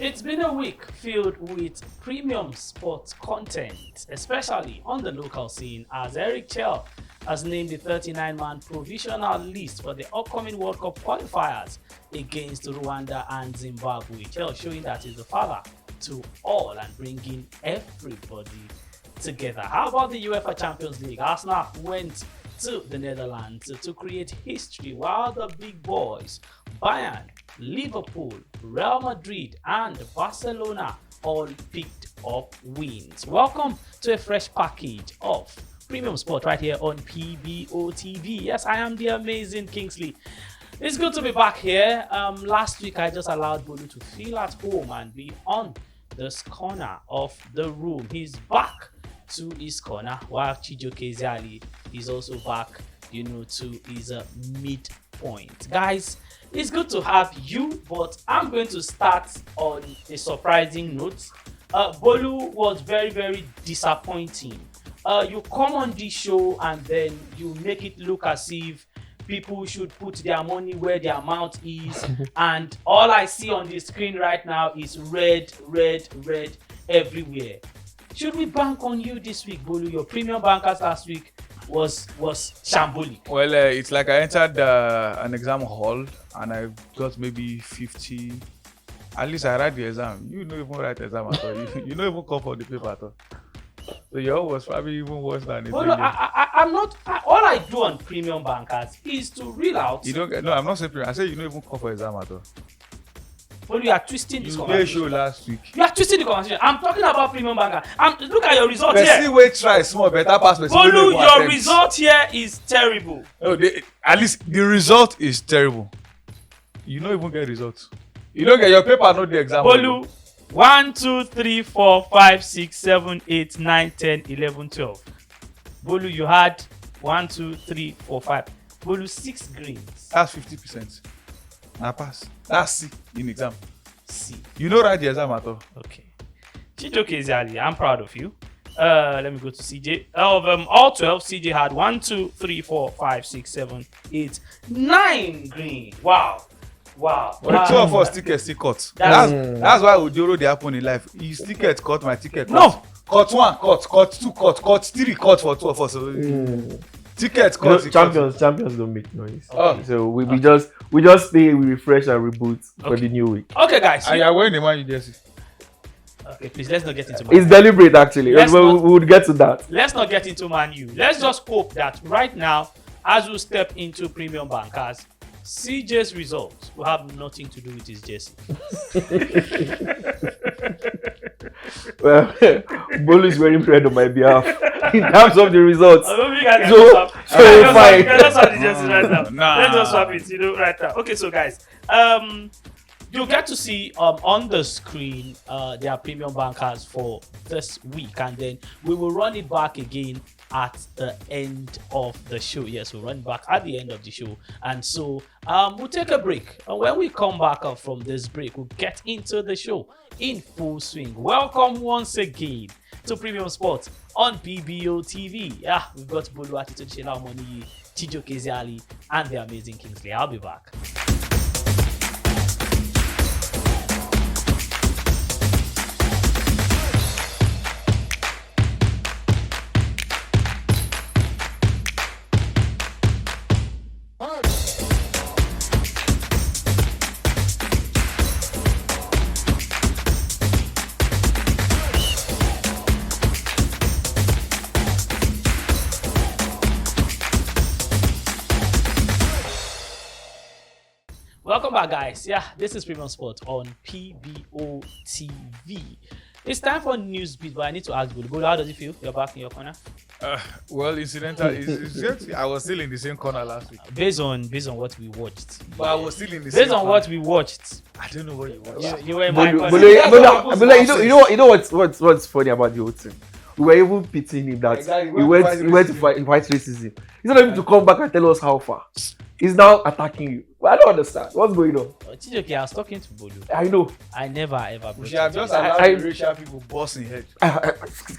It's been a week filled with premium sports content, especially on the local scene, as Eric Chell has named the 39-man provisional list for the upcoming World Cup qualifiers against Rwanda and Zimbabwe. Chell showing that he's the father to all and bringing everybody together. How about the UEFA Champions League? Arsenal went to the Netherlands to create history, while the big boys, Bayern, Liverpool, Real Madrid and Barcelona all picked up wins. Welcome to a fresh package of premium sport right here on PBO TV. Yes, I am the amazing Kingsley. It's good to be back here. Last week I just allowed Bolu to feel at home and be on this corner of the room. He's back to his corner, while Chijioke Ezeali is also back, to his midpoint. Guys, it's good to have you, but I'm going to start on a surprising note. Bolu was very, very disappointing. You come on this show and then you make it look as if people should put their money where their mouth is, and all I see on the screen right now is red, red, red everywhere. Should we bank on you this week, Bolu? Your premium bankers last week was shambolic. Well, it's like I entered an exam hall and I got maybe 50. At least I write the exam. You don't even write the exam at all. You don't even come for the paper at all. So your was probably even worse than it. Bolu, I'm not. All I do on premium bankers is to reel out. You don't get. No, I'm not saying premium. I say you don't even come for exam at all. But you are twisting this conversation. You show last week. You are twisting the conversation. I'm talking about premium banker. Look at your result here. See where try small better pass. Bolu, your result here is terrible. No, at least the result is terrible. You don't even get results. You don't get your paper, not the exam. Bolu, 1, 2, 3, 4, 5, 6, 7, 8, 9, 10, 11, 12. Bolu, you had 1, 2, 3, 4, 5. Bolu, 6 greens. That's 50%. Now pass. That's C in exam. C. You don't write the exam at all. Okay. Chijioke Ezeali, I'm proud of you. Let me go to CJ. Of all 12, CJ had 1, 2, 3, 4, 5, 6, 7, 8, 9 green. Wow. But the two of us tickets still cut. That's why Ojoro they happen in life. His ticket cut, my ticket cut. No. Cut 1, cut 2, cut 3, cut for 2 of us. So ticket cut. Champions don't make noise. So we just stay, we refresh and reboot for the new week. Okay, guys. And you're wearing the Man U jersey. Okay, please, let's not get into Man U. It's deliberate, actually. We would get to that. Let's not get into Man U. Let's just hope that right now, as we step into premium bankers, CJ's results will have nothing to do with his jersey. Well, Bolu is wearing red on my behalf in terms of the results. So fine. Let's swap the jersey right now. Let's just swap it, right now. Okay, so guys, you'll get to see on the screen their premium bankers for this week, and then we will run it back again at the end of the show. Yes, we'll run back at the end of the show, and so we'll take a break, and when we come back from this break, we'll get into the show in full swing. Welcome once again to Premium Sports on PBO TV. Yeah, we've got Bolu Attitude, Shela Omoniyi, Chijioke Ezeali, and the amazing Kingsley. I'll be back. Welcome back, guys. Yeah, this is Premium Sport on PBO TV. It's time for news beat, but I need to ask Bolu. How does it feel? You're back in your corner. Well, incidental. I was still in the same corner last week. Based on what we watched. But I was still in the same Based on what we watched. I don't know what you watched. You were in my corner. But you know what's funny about the whole thing? We were even pitying him that he went to fight racism. He's not able to come back and tell us how far. He's now attacking you. But I don't understand. What's going on? Chijioke, I was talking to Bolu. I know. I never ever. We should have just allowed the racial people busting head.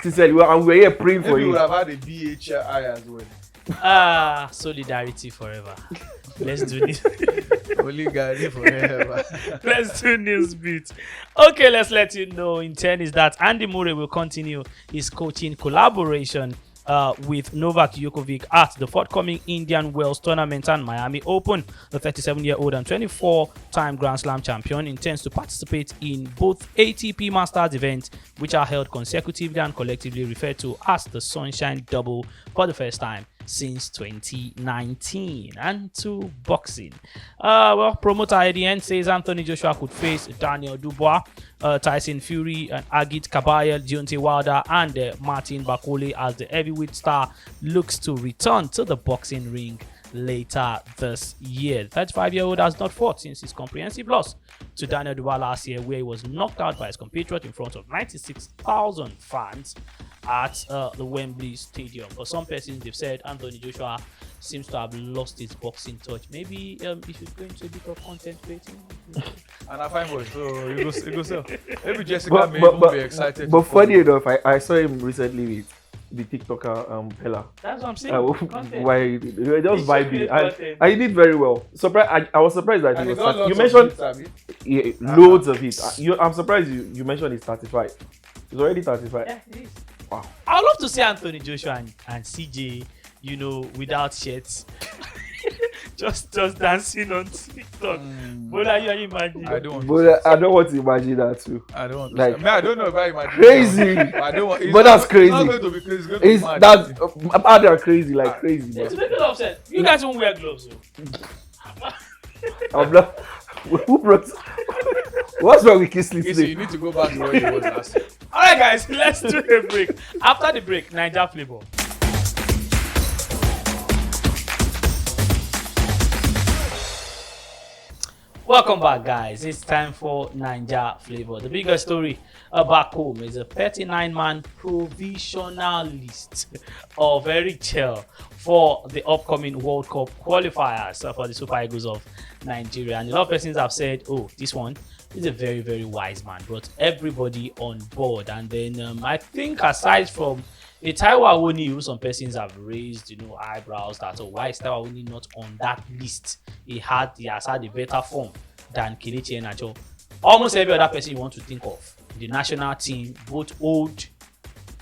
Sincerely, and we're here praying for you. Maybe we would have had a BHI as well. Solidarity forever. Let's do this. Only Gary forever. Let's do news beat. Okay, let's let you know in tennis that Andy Murray will continue his coaching collaboration with Novak Djokovic at the forthcoming Indian Wells tournament and Miami Open. The 37-year-old and 24-time Grand Slam champion intends to participate in both ATP Masters events, which are held consecutively and collectively referred to as the Sunshine Double, for the first time since 2019. And to boxing. Well, promoter Eddie Hearn says Anthony Joshua could face Daniel Dubois, Tyson Fury, and Agit Kabayel, Deontay Wilder, and Martin Bakole as the heavyweight star looks to return to the boxing ring later this year. The 35-year-old has not fought since his comprehensive loss to Daniel Dubois last year, where he was knocked out by his compatriot in front of 96,000 fans at the Wembley Stadium. For some persons, they've said Anthony Joshua seems to have lost his boxing touch. Maybe he should go into a bit of content creating. And I find boy, so you go sell. Maybe Jessica may even be excited. But funny enough, I saw him recently with the TikToker Pella. That's what I'm saying. Why they just vibing. I did very well. Surprised. I was surprised that he was. You mentioned loads of it. I'm surprised you mentioned he's 35. He's already 35. Yeah, it is. Wow. I'd love to see Anthony Joshua and CJ, without shirts. just dancing on TikTok. But are you imagine? I don't want to imagine that too. I don't want to. Like, I don't know if I imagine. Crazy. I don't want. But that's crazy. It's not going to be crazy. It's going to It's be mad. that's they're crazy, like crazy. It's making a lot of sense. You guys won't wear gloves, I'm not. Who brought? What's wrong with Kisley You today? need to go back to where you was last year. Alright guys, let's do a break. After the break, Naija Flavor. Welcome back, guys. It's time for Naija Flavor. The biggest story back home is a 39-man provisional list of Eric Chell for the upcoming World Cup qualifiers for the Super Eagles of Nigeria. And a lot of persons have said, oh, this one is a very, very wise man, brought everybody on board. And then I think aside from a Taiwo Awoniyi, who some persons have raised, eyebrows that, oh, why is Taiwo Awoniyi not on that list? He has had a better form than Kelechi Iheanacho. Almost every other person you want to think of, the national team, both old,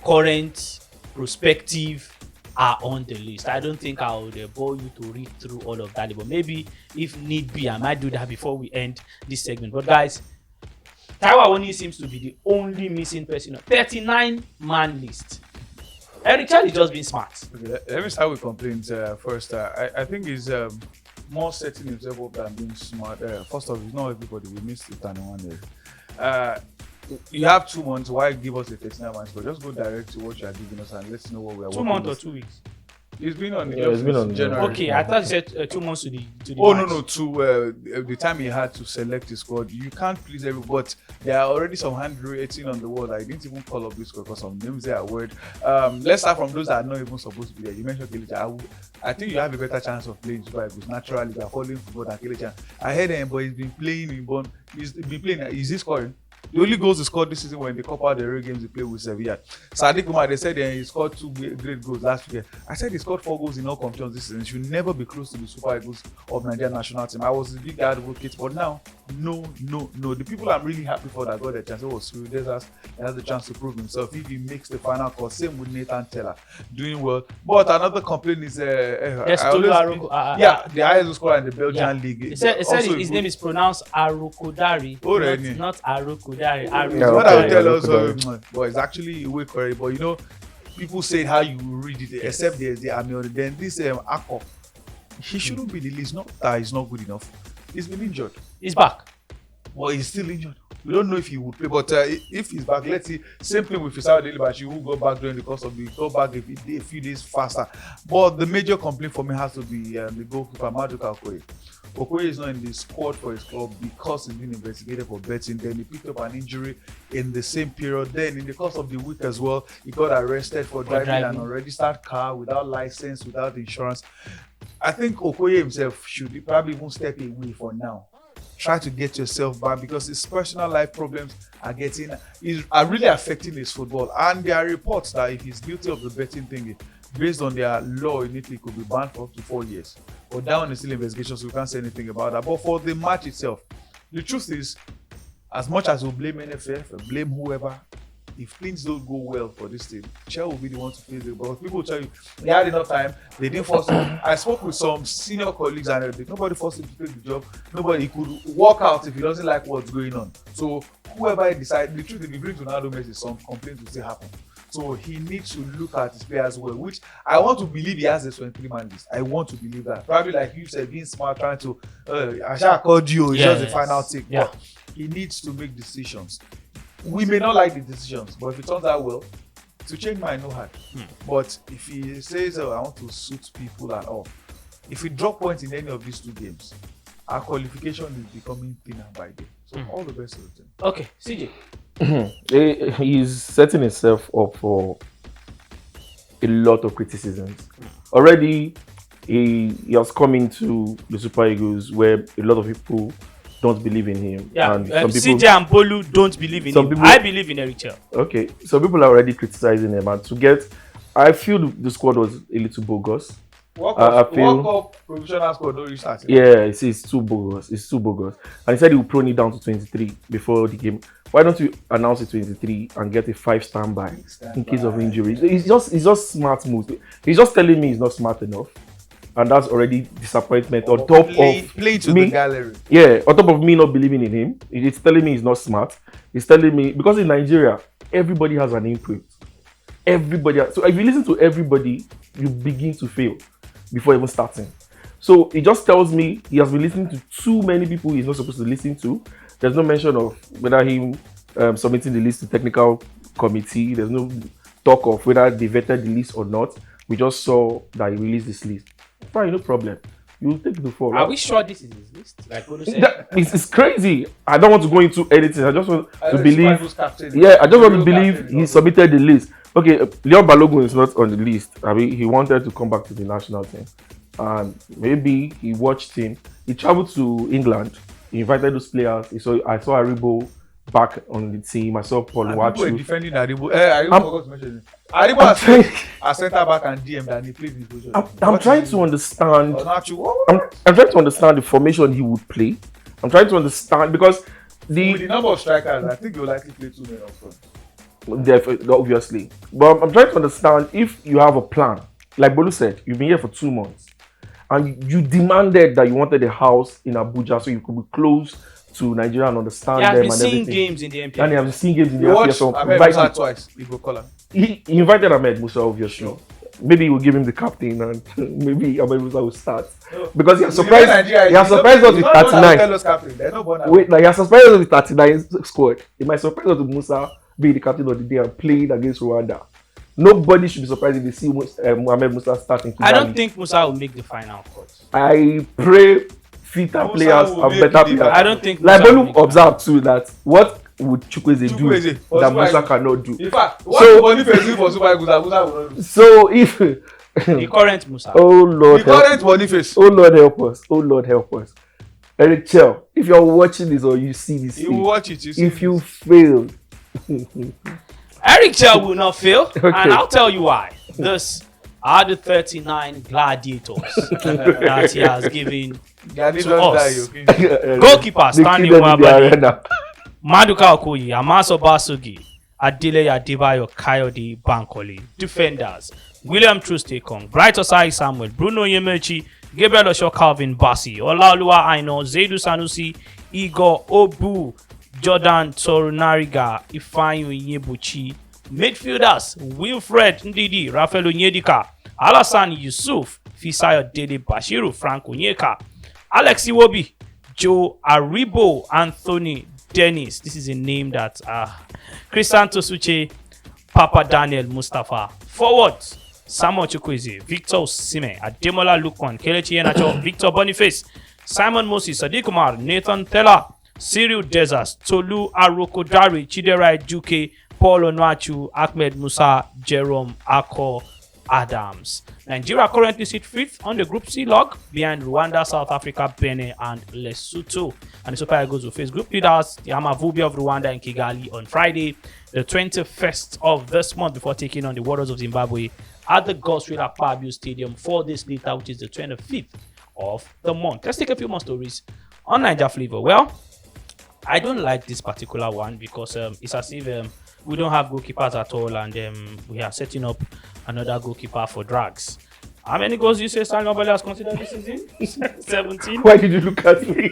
current, prospective, are on the list. I don't think I would bore you to read through all of that, but maybe if need be, I might do that before we end this segment. But guys, Taiwo Awoniyi seems to be the only missing person on 39-man list. Eric Chell is just being smart. Okay, let me start with complaints first. I think he's more setting himself up than being smart. First of all, it's not everybody. We missed it and Nwanneri. You have 2 months. Why give us a 39 months? But just go direct to what you are giving us and let's know what we are. 2 months or 2 weeks? He's been on the Yeah, he's been on January. Okay, I thought you said 2 months to the Oh match. no, to the time he had to select his squad. You can't please everybody, but there are already some handwriting on the wall. I didn't even call up this squad because some names there are weird. Let's start from those that are not even supposed to be there. You mentioned Kelechi. I think you have a better chance of playing Super Eagles naturally. You are following football than Kelechi. I heard him, but he's been playing in Bonn. He's been playing. Is he scoring? The only goals he scored this season were in the Copa del Rey games he played with Sevilla. Sadiq Umar, they said he scored 2 great goals last year. I said he scored 4 goals in all competitions this season. He should never be close to the Super Eagles of Nigeria national team. I was a big advocate, but now, no. The people I'm really happy for that got the chance. It was Cyril Desas. He has the chance to prove himself if he makes the final call. Same with Nathan Teller, doing well. But another complaint is the highest scorer in the Belgian league. He said his name is pronounced Arokodari, not Arokodari. What I would tell also, but it's actually way correct. But people say how you read it, except there's the Amion. Then this Akko, he shouldn't be the list. Not that he's not good enough. He's been injured. He's back. Well, he's still injured. We don't know if he would play, but if he's back, let's see. Same thing with Fisao Delibashi, who go back during the course of the go back a few days faster. But the major complaint for me has to be the goalkeeper Maduka Okoye. Okoye is not in the squad for his club because he's been investigated for betting. Then he picked up an injury in the same period. Then in the course of the week as well, he got arrested for driving an unregistered car without license, without insurance. I think Okoye himself should probably even step away for now. Try to get yourself back because his personal life problems are really affecting his football. And there are reports that if he's guilty of the betting thing, based on their law in Italy, could be banned for up to 4 years. But that one is still investigation, so we can't say anything about that. But for the match itself, the truth is, as much as we blame NFF, blame whoever, if things don't go well for this team, Chelsea will be the one to face it. But people will tell you they had enough time, they didn't force him. I spoke with some senior colleagues and everything. Nobody forced him to take the job. Nobody could walk out if he doesn't like what's going on. So whoever decides, the truth, if he brings Ronaldo Messi, some complaints will still happen. So he needs to look at his players well, which I want to believe he has a 23-man list. I want to believe that. Probably like you said, being smart, trying to, I shall call you, it's just the final take. Yeah. But he needs to make decisions. We may not like the decisions, but if it turns out well, to change mind, no hard. But if he says, I want to suit people and all, if we drop points in any of these 2 games, our qualification is becoming thinner by day. So all the best of the team. Okay, CJ. He's setting himself up for a lot of criticisms. Already, he has come into the Super Eagles where a lot of people don't believe in him. Yeah, and some people, CJ and Bolu don't believe in him. people, I believe in Eric Chell. Okay, some people are already criticizing him, and I feel the squad was a little bogus. World Cup provisional squad don't reach that. Yeah, it's too bogus. It's too bogus. And he said he will prone it down to 23 before the game. Why don't you announce it 23 and get a 5 standby in case of injury? It's just smart moves. He's just telling me he's not smart enough. And that's already disappointment on top of play to me. The gallery. Yeah, on top of me not believing in him. It's telling me he's not smart. He's telling me, because in Nigeria, everybody has an input. So if you listen to everybody, you begin to fail before even starting. So it just tells me he has been listening to too many people he's not supposed to listen to. There's no mention of whether him submitting the list to technical committee. There's no talk of whether they vetted the list or not. We just saw that he released this list. Fine, no problem. You will take the fall. Are we sure this is his list? Like Bolu said? It's crazy. I don't want to go into anything. I just want to believe. Yeah, I just want to believe he submitted the list. Okay, Leon Balogun is not on the list. I mean, he wanted to come back to the national team. And maybe he watched him. He traveled to England. He invited those players. I saw Aribo back on the team. I saw Paul Wachu. Defending Aribo. Aribo forgot to mention it. Aribo has centre back and DM that he played in position. I'm trying to understand. I'm trying to understand the formation he would play. I'm trying to understand because with the number of strikers, I think he'll likely play 2 men up front. Obviously, but I'm trying to understand if you have a plan. Like Bolu said, you've been here for 2 months, and you demanded that you wanted a house in Abuja so you could be close to Nigeria and understand them and everything. He has been seeing games in the MPFL. And he has been seeing games in the MPFL. MPFL. Ahmed Musa twice. He invited Ahmed Musa, obviously. Sure. Maybe he will give him the captain, and maybe Ahmed Musa will start because he has surprised. He has surprised us with 39. Wait, like he has surprised us with 39 squad. He might surprise us with Musa being the captain of the day and playing against Rwanda. Nobody should be surprised if they see Mohamed Musa starting. I don't think Musa will make the final court. I pray fitter players and better players. I don't think. Like Bolu observed too that what would Chukwueze do that Musa cannot do? In fact, what Boniface do for Super Eagles that Musa will not do? So if the current Musa, oh Lord, the current Boniface, oh Lord help us, oh Lord help us. Eric Chell, if you're watching this or you see this, you watch it. If you fail. Eric Chell will not fail, okay. And I'll tell you why. This are the 39 gladiators that he has given to us. Goalkeeper Stanley Nwabali, Maduka Okoye, Amaso Basugi, Adile Adebayo, Kayode Bankole. Defenders: William Trustekong, Bright Osai Samuel, Bruno Yemechi, Gabriel Osho, Calvin Bassi, Olaoluwa Aina, Zaidu Sanusi, Igor Obu, Jordan Torunariga, Ifeanyi Onyebuchi. Midfielders: Wilfred Ndidi, Rafael Onyedika, Alassane Yusuf, Fisayo Dele Bashiru, Frank Onyeka, Alex Iwobi, Joe Aribo, Anthony Dennis. This is a name that Christian Tosuche, Papa Daniel Mustafa. Forwards: Samuel Chukwueze, Victor Osimhen, Ademola Lookman, Kelechi Iheanacho, Victor Boniface, Simon Moses, Sadiq Umar, Nathan Tella, Cyril Desas, Tolu Arokodare, Chidera Ejuke, Paul Onuachu, Ahmed Musa, Jerome Ako Adams. Nigeria currently sit 5th on the Group C log behind Rwanda, South Africa, Benin, and Lesotho. And the Super Eagles will face group leaders, the Amavubi of Rwanda in Kigali on Friday, the 21st of this month, before taking on the Warriors of Zimbabwe at the Godswill Akpabio Stadium 4 days later, which is the 25th of the month. Let's take a few more stories on Niger Flavor. Well, I don't like this particular one because it's as if we don't have goalkeepers at all, and we are setting up another goalkeeper for drags. How many goals do you say Stanley Obele has considered this season? 17. Why did you look at me?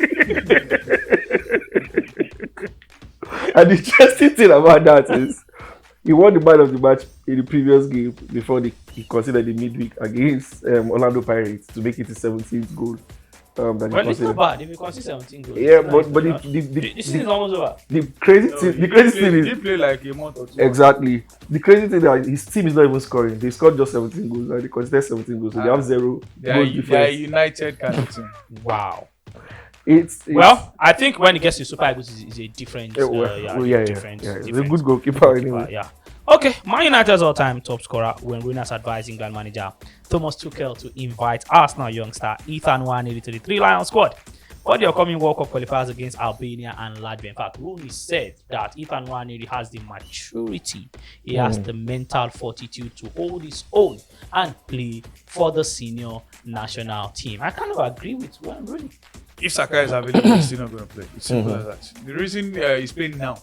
And the interesting thing about that is he won the man of the match in the previous game before he considered the midweek against Orlando Pirates to make it his 17th goal. Well, it's not bad if you consider 17 goals. Yeah, nice, but the season is almost over. The crazy thing is he played like a month or two. exactly. The crazy thing is that his team is not even scoring. They scored just 17 goals and they consider 17 goals. So they have 0 goals They are difference. United kind of team. Wow. It's Well, I think when it gets to Super Eagles, is a different. different. He's a different good goalkeeper anyway. Yeah. Okay, Man United's all-time top scorer when Runners advised England manager Thomas Tuchel to invite Arsenal youngster Ethan Nwanneri to the Three Lions squad for the upcoming World Cup qualifiers against Albania and Latvia. In fact, Rooney said that Ethan Nwanneri has the maturity, he has the mental fortitude to hold his own and play for the senior national team. I kind of agree with Rooney. If Saka is available, he's still not going to play. It's simple as that. The reason he's playing now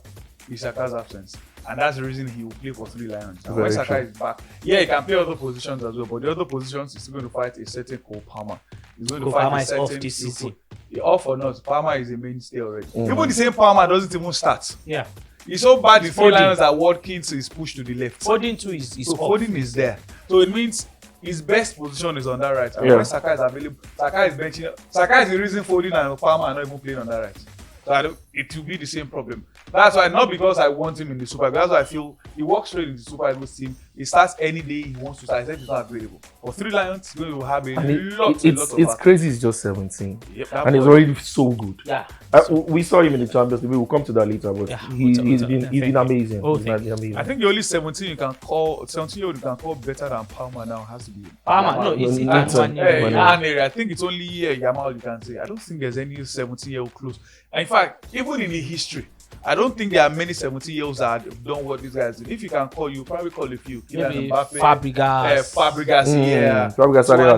is Saka's absence. And that's the reason he will play for Three Lions. And when Saka is back, yeah, he can play other positions as well. But the other positions, he's still going to fight a certain Cole Palmer. He's going to fight a certain off this season. Off or not, Palmer is a mainstay already. Even the same Palmer doesn't even start. Yeah. He's so bad the Three Lions are working, so he's pushed to the left. Foden too is So off. Foden is there. So it means his best position is on that right. And when Saka is available, Saka is benching. Saka is the reason Foden and Palmer are not even playing on that right. So it will be the same problem. That's why, not because I want him in the Super Eagles, that's why I feel he walks straight into the Super Eagles team. He starts any day he wants to start. I said he's not available. For Three Lions, he's going to have a lot of it's crazy, he's just 17. Yep, and he's already so good. Yeah. We saw him in the Champions League. We'll come to that later, but he's been amazing. Oh, He's been amazing. I think the only 17-year-old you can call better than Palmer now has to be Palmer. No, it's Nwanneri. I think it's only Yamal you can say. I don't think there's any 17-year-old close. And in fact, even in the history, I don't think there are many 17-year-olds that have done what these guys do. If you can call, you probably call a few. Maybe Fabregas, Fabregas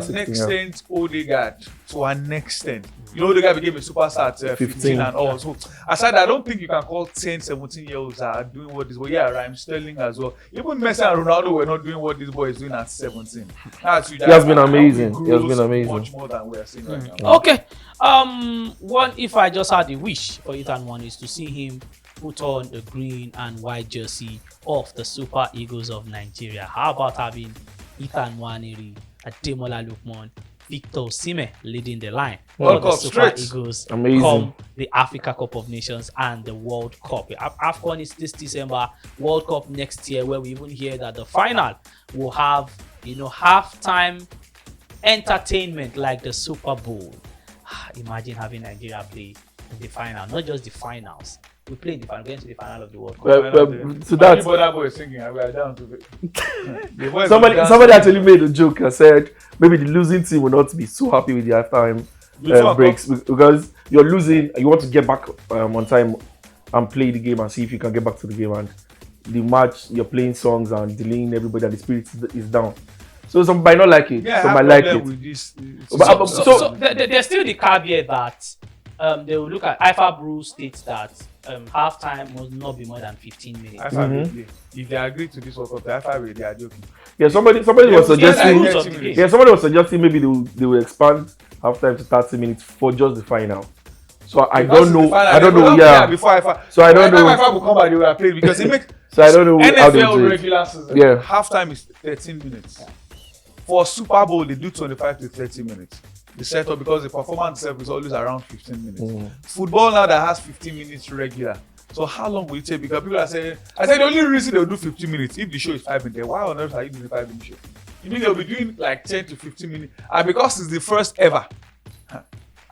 to an extent, Odegaard, to an extent. You know, the guy became a superstar at 15 and all. So, aside, I don't think you can call 10, 17-year-olds that are doing what this boy. Yeah, Raheem Sterling as well. Even Messi and Ronaldo were not doing what this boy is doing at 17. He has been amazing. He has been amazing. Much more than we are seeing right now. Okay. One, if I just had a wish for Ethan Nwanneri is to see him put on the green and white jersey of the Super Eagles of Nigeria. How about having Ethan Nwanneri, Ademola Lookman, Victor Osimhen leading the line for the Super Eagles come the Africa Cup of Nations and the World Cup. AFCON is this December, World Cup next year, where we even hear that the final will have, halftime entertainment like the Super Bowl. Imagine having Nigeria play in the final, not just the finals. We play in the final, going to the final of the World Cup. So that's that boy is singing. We are down to it. Somebody actually made a joke and said maybe the losing team will not be so happy with the halftime breaks because you're losing. You want to get back on time and play the game and see if you can get back to the game. And the match, you're playing songs and delaying everybody, and the spirit is down. So some might not like it. Some might like it. So there's still the caveat that they will look at FIFA rules states that halftime must not be more than 15 minutes. If they agree to this World Cup, the FIFA they are joking. Yeah, somebody was suggesting. Yeah, somebody was suggesting maybe they will expand halftime to 30 minutes for just the final. So I don't know. Yeah. Before FIFA. So I don't know. FIFA will come and they will play because it makes. So I don't know how they do NFL it. regular season. Yeah. Halftime is 13 minutes. For Super Bowl, they do 25 to 30 minutes. The setup because the performance itself is always around 15 minutes. Football now that has 15 minutes regular. So how long will it take? Because people are saying, I said the only reason they'll do 15 minutes if the show is 5 minutes. Why on earth are you doing a 5-minute show? You mean they'll be doing like 10 to 15 minutes? And because it's the first ever,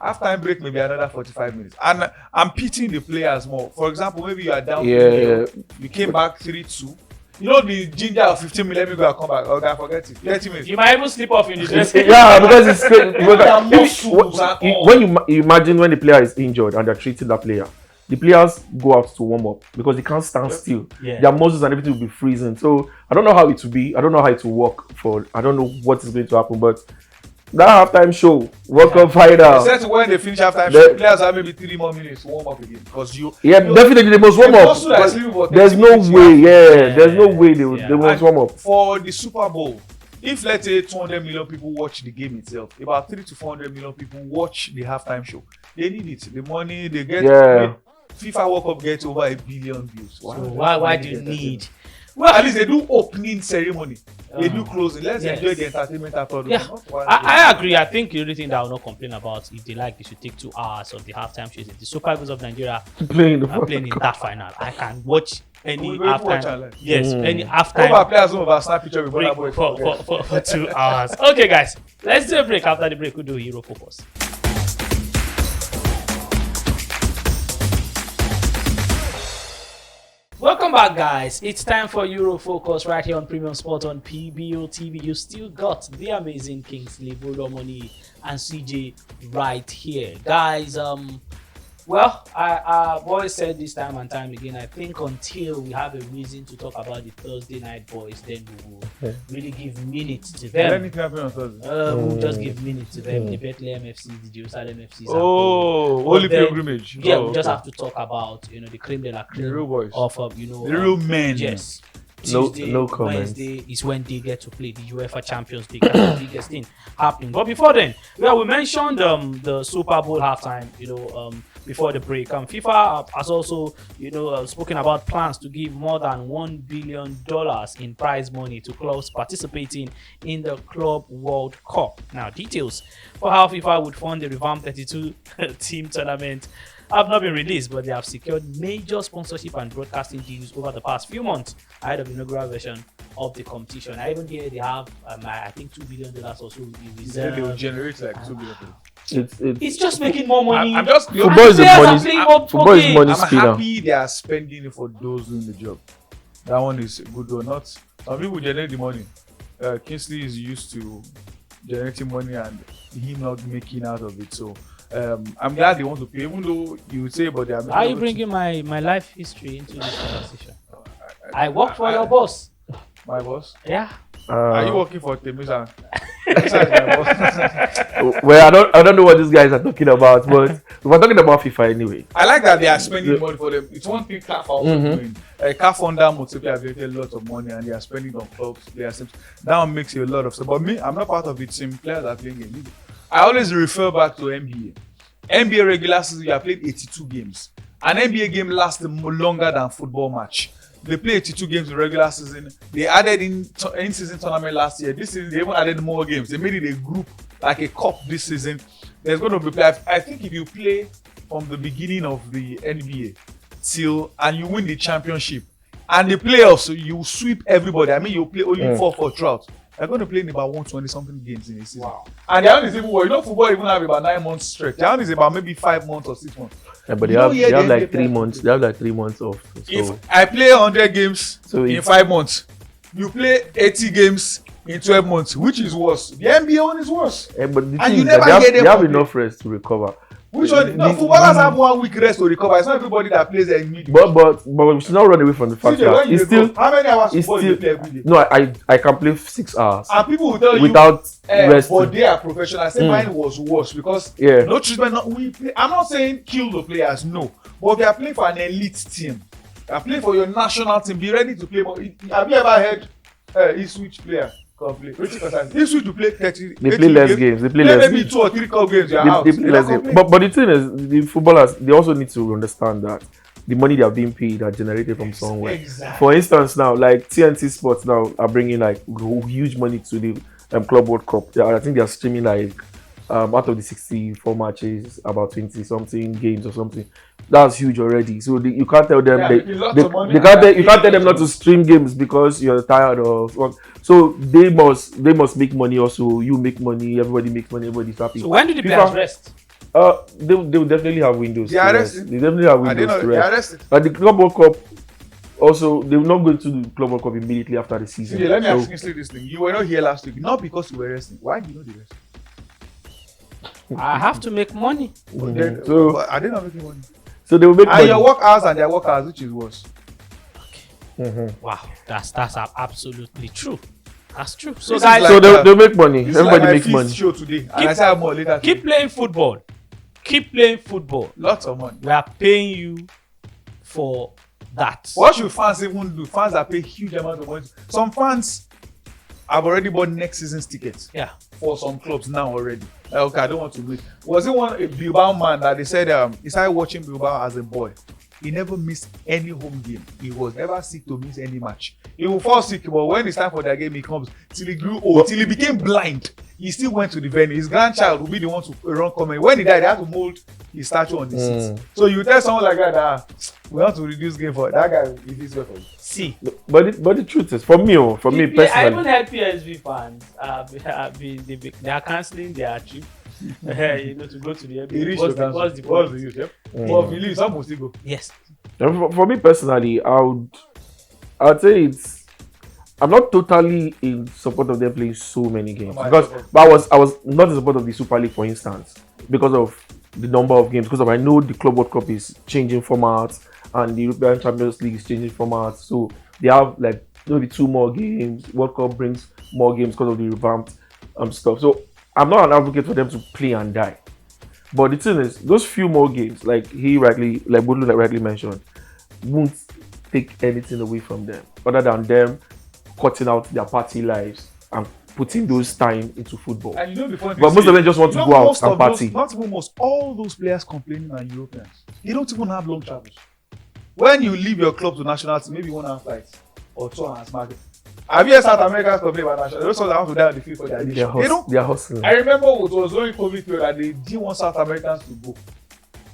half-time break maybe another 45 minutes. And I'm pitying the players more. For example, maybe you are down 3-0, you came back 3-2. You know the ginger of 15 minutes, let me go and come back. Okay, forget it. 30 minutes. You might even slip off in the dress. Yeah, because it's crazy. When you imagine when the player is injured and they're treating that player, the players go out to warm up because they can't stand still. Yeah. Their muscles and everything will be freezing. So I don't know how it will be. I don't know how it will work for. I don't know what is going to happen, but that halftime show, World Cup final. They said when they finish halftime show, players have maybe 3 more minutes to warm up again because definitely they must warm up. There's no way. There's no way they must warm up for the Super Bowl. If let's say 200 million people watch the game itself, about 300 to 400 million people watch the halftime show. They need it. The money they get. FIFA World Cup gets over 1 billion views. So why do you need? Well, at least they do opening ceremony. They do closing. Let's enjoy the entertainment after. Yeah, I agree. I think the only thing that I will not complain about, if they like, they should take 2 hours of the halftime shows. If the Super Eagles of Nigeria playing in that final, I can watch any halftime. Yes, any halftime. Over players over snap picture with Burna Boy for 2 hours. Okay, guys, let's do a break. After the break, we'll do Euro Focus. Welcome back, guys. It's time for Euro Focus right here on Premium Sport on PBO TV. You still got the amazing Kingsley, Bolomoni, and CJ right here, guys. Well, our boys said this time and time again, I think until we have a reason to talk about the Thursday night boys, then we will really give minutes to them. Anything happen on Thursday? We'll just give minutes to them. The Bethlehem FC, the Jerusalem FC. Holy pilgrimage. Yeah, we just have to talk about, the cream de la creme. The real boys. Of, the real men. Yes. Tuesday, no Wednesday is when they get to play the UEFA Champions League. That's the biggest thing happening. But before then, we mentioned the Super Bowl halftime, before the break. FIFA has also, spoken about plans to give more than $1 billion in prize money to clubs participating in the Club World Cup. Now, details for how FIFA would fund the revamped 32-team tournament have not been released, but they have secured major sponsorship and broadcasting deals over the past few months ahead of the inaugural version of the competition. I even hear they have, I think, $2 billion or so in reserve. They will generate like $2 billion. It's just making more money. I'm just football is money spinner. I'm happy they are spending it for those doing the job. That one is good or not. Some people generate the money. Kingsley is used to generating money and him not making out of it. So I'm glad they want to pay, even though you would say, but they are. Are you bringing my life history into this conversation? I work for your boss. My boss? Yeah. Are you working for Temisa? Well, I don't know what these guys are talking about, but we're talking about FIFA anyway. I like that they are spending money for them. It's one thing CAF are also doing. CAF founder Motsepe have generated a lot of money and they are spending on clubs, players. That one makes you a lot of stuff. But me, I'm not part of it. Same players are playing in Liga. I always refer back to NBA. NBA regular season, you have played 82 games. An NBA game lasts longer than football match. They play 82 games in regular season. They added in season tournament last year. This season, they even added more games. They made it a group, like a cup this season. There's going to be play. I think if you play from the beginning of the NBA and you win the championship and the playoffs, you sweep everybody. I mean, you play only 4 throughout. They're going to play in about 120 something games in a season. Wow. And the only is even football even have about 9 months stretch. The only is about maybe 5 months or 6 months. Yeah, but they have like 3 months. They have like 3 months off. So. If I play 100 games in 5 months, you play 80 games in 12 months, which is worse. The NBA one is worse. Yeah, but the and thing you never they get them. have enough rest to recover. Which one? No, footballers have 1 week rest to recover. It's not everybody that plays a mid. But we should not run away from the fact that it's still. How many hours football do you play every day? No, I can play 6 hours. And people will tell you without rest. But they are professional. I say mine was worse because no treatment. I'm not saying kill the players, no. But they are playing for an elite team. They are playing for your national team. Be ready to play. Have you ever heard Ipswich player? Ipswich to play 30. They play less games. They play less maybe 2 or 3 cup games. They play less games. But the thing is, the footballers they also need to understand that the money they are being paid are generated from somewhere. Exactly. For instance, now like TNT Sports now are bringing like huge money to the Club World Cup. I think they are streaming like out of the 64 matches, about 20 something games or something. That's huge already. So you can't tell them you can't tell them not to stream games because you're tired of work. So they must make money also. You make money, everybody makes money, everybody's happy. So when do the players rest? They will definitely have windows. They are rested. They definitely have windows to rest. But the Club World Cup also, they will not go to the Club World Cup immediately after the season. Let me ask you this thing. You were not here last week, not because you were resting. Why did you not rest? I have to make money. So are they not making money? So they will make And money. your work hours and their work hours, which is worse. Wow, that's absolutely true. That's true. So This is guys, like- So they'll make money. This Everybody is like my makes fifth money. show today. And I say more later. keep playing football. Keep playing football. Lots of money. We are paying you for that. What should fans even do? Fans that pay huge amount of money. Some fans have already bought next season's tickets. Yeah. For some clubs now already. Like, okay, I don't want to wait. Was it a Bilbao man that they said he started watching Bilbao as a boy? He never missed any home game. He was never sick to miss any match. He will fall sick, but when it's time for their game, he comes till he grew old, till he became blind. He still went to the venue. His grandchild will be the one to run comment. When he died, they had to mold his statue on the seat. So you tell someone like that, we want to reduce game for that guy. It is well for you. See, But the truth is, for me I even personally, had PSV fans. They are cancelling their trip. To go to the He reached what's the the, what's the What's point? the use? Yep. But if he leaves, some will still go. Yes. for me personally, I'd say I'm not totally in support of them playing so many games but I was not in support of the Super League, for instance, because of the number of games. Because I know the Club World Cup is changing formats and the European Champions League is changing formats, so they have like maybe 2 more games. World Cup brings more games because of the revamped stuff. So I'm not an advocate for them to play and die. But the thing is, those few more games, like Bolu rightly mentioned, won't take anything away from them other than them cutting out their party lives and putting those time into football. And you know the funny thing But most is, of them just want to go out most and of party. Those, not even most, all those players complaining are Europeans. They don't even have long travels. When you leave your club to national team, maybe you want to have flights or 2 hours market. Have you heard South Americans complain about national? Those ones that want to die on the field for their nation. They are hustling. I remember it was during COVID period that they didn't want South Americans to go.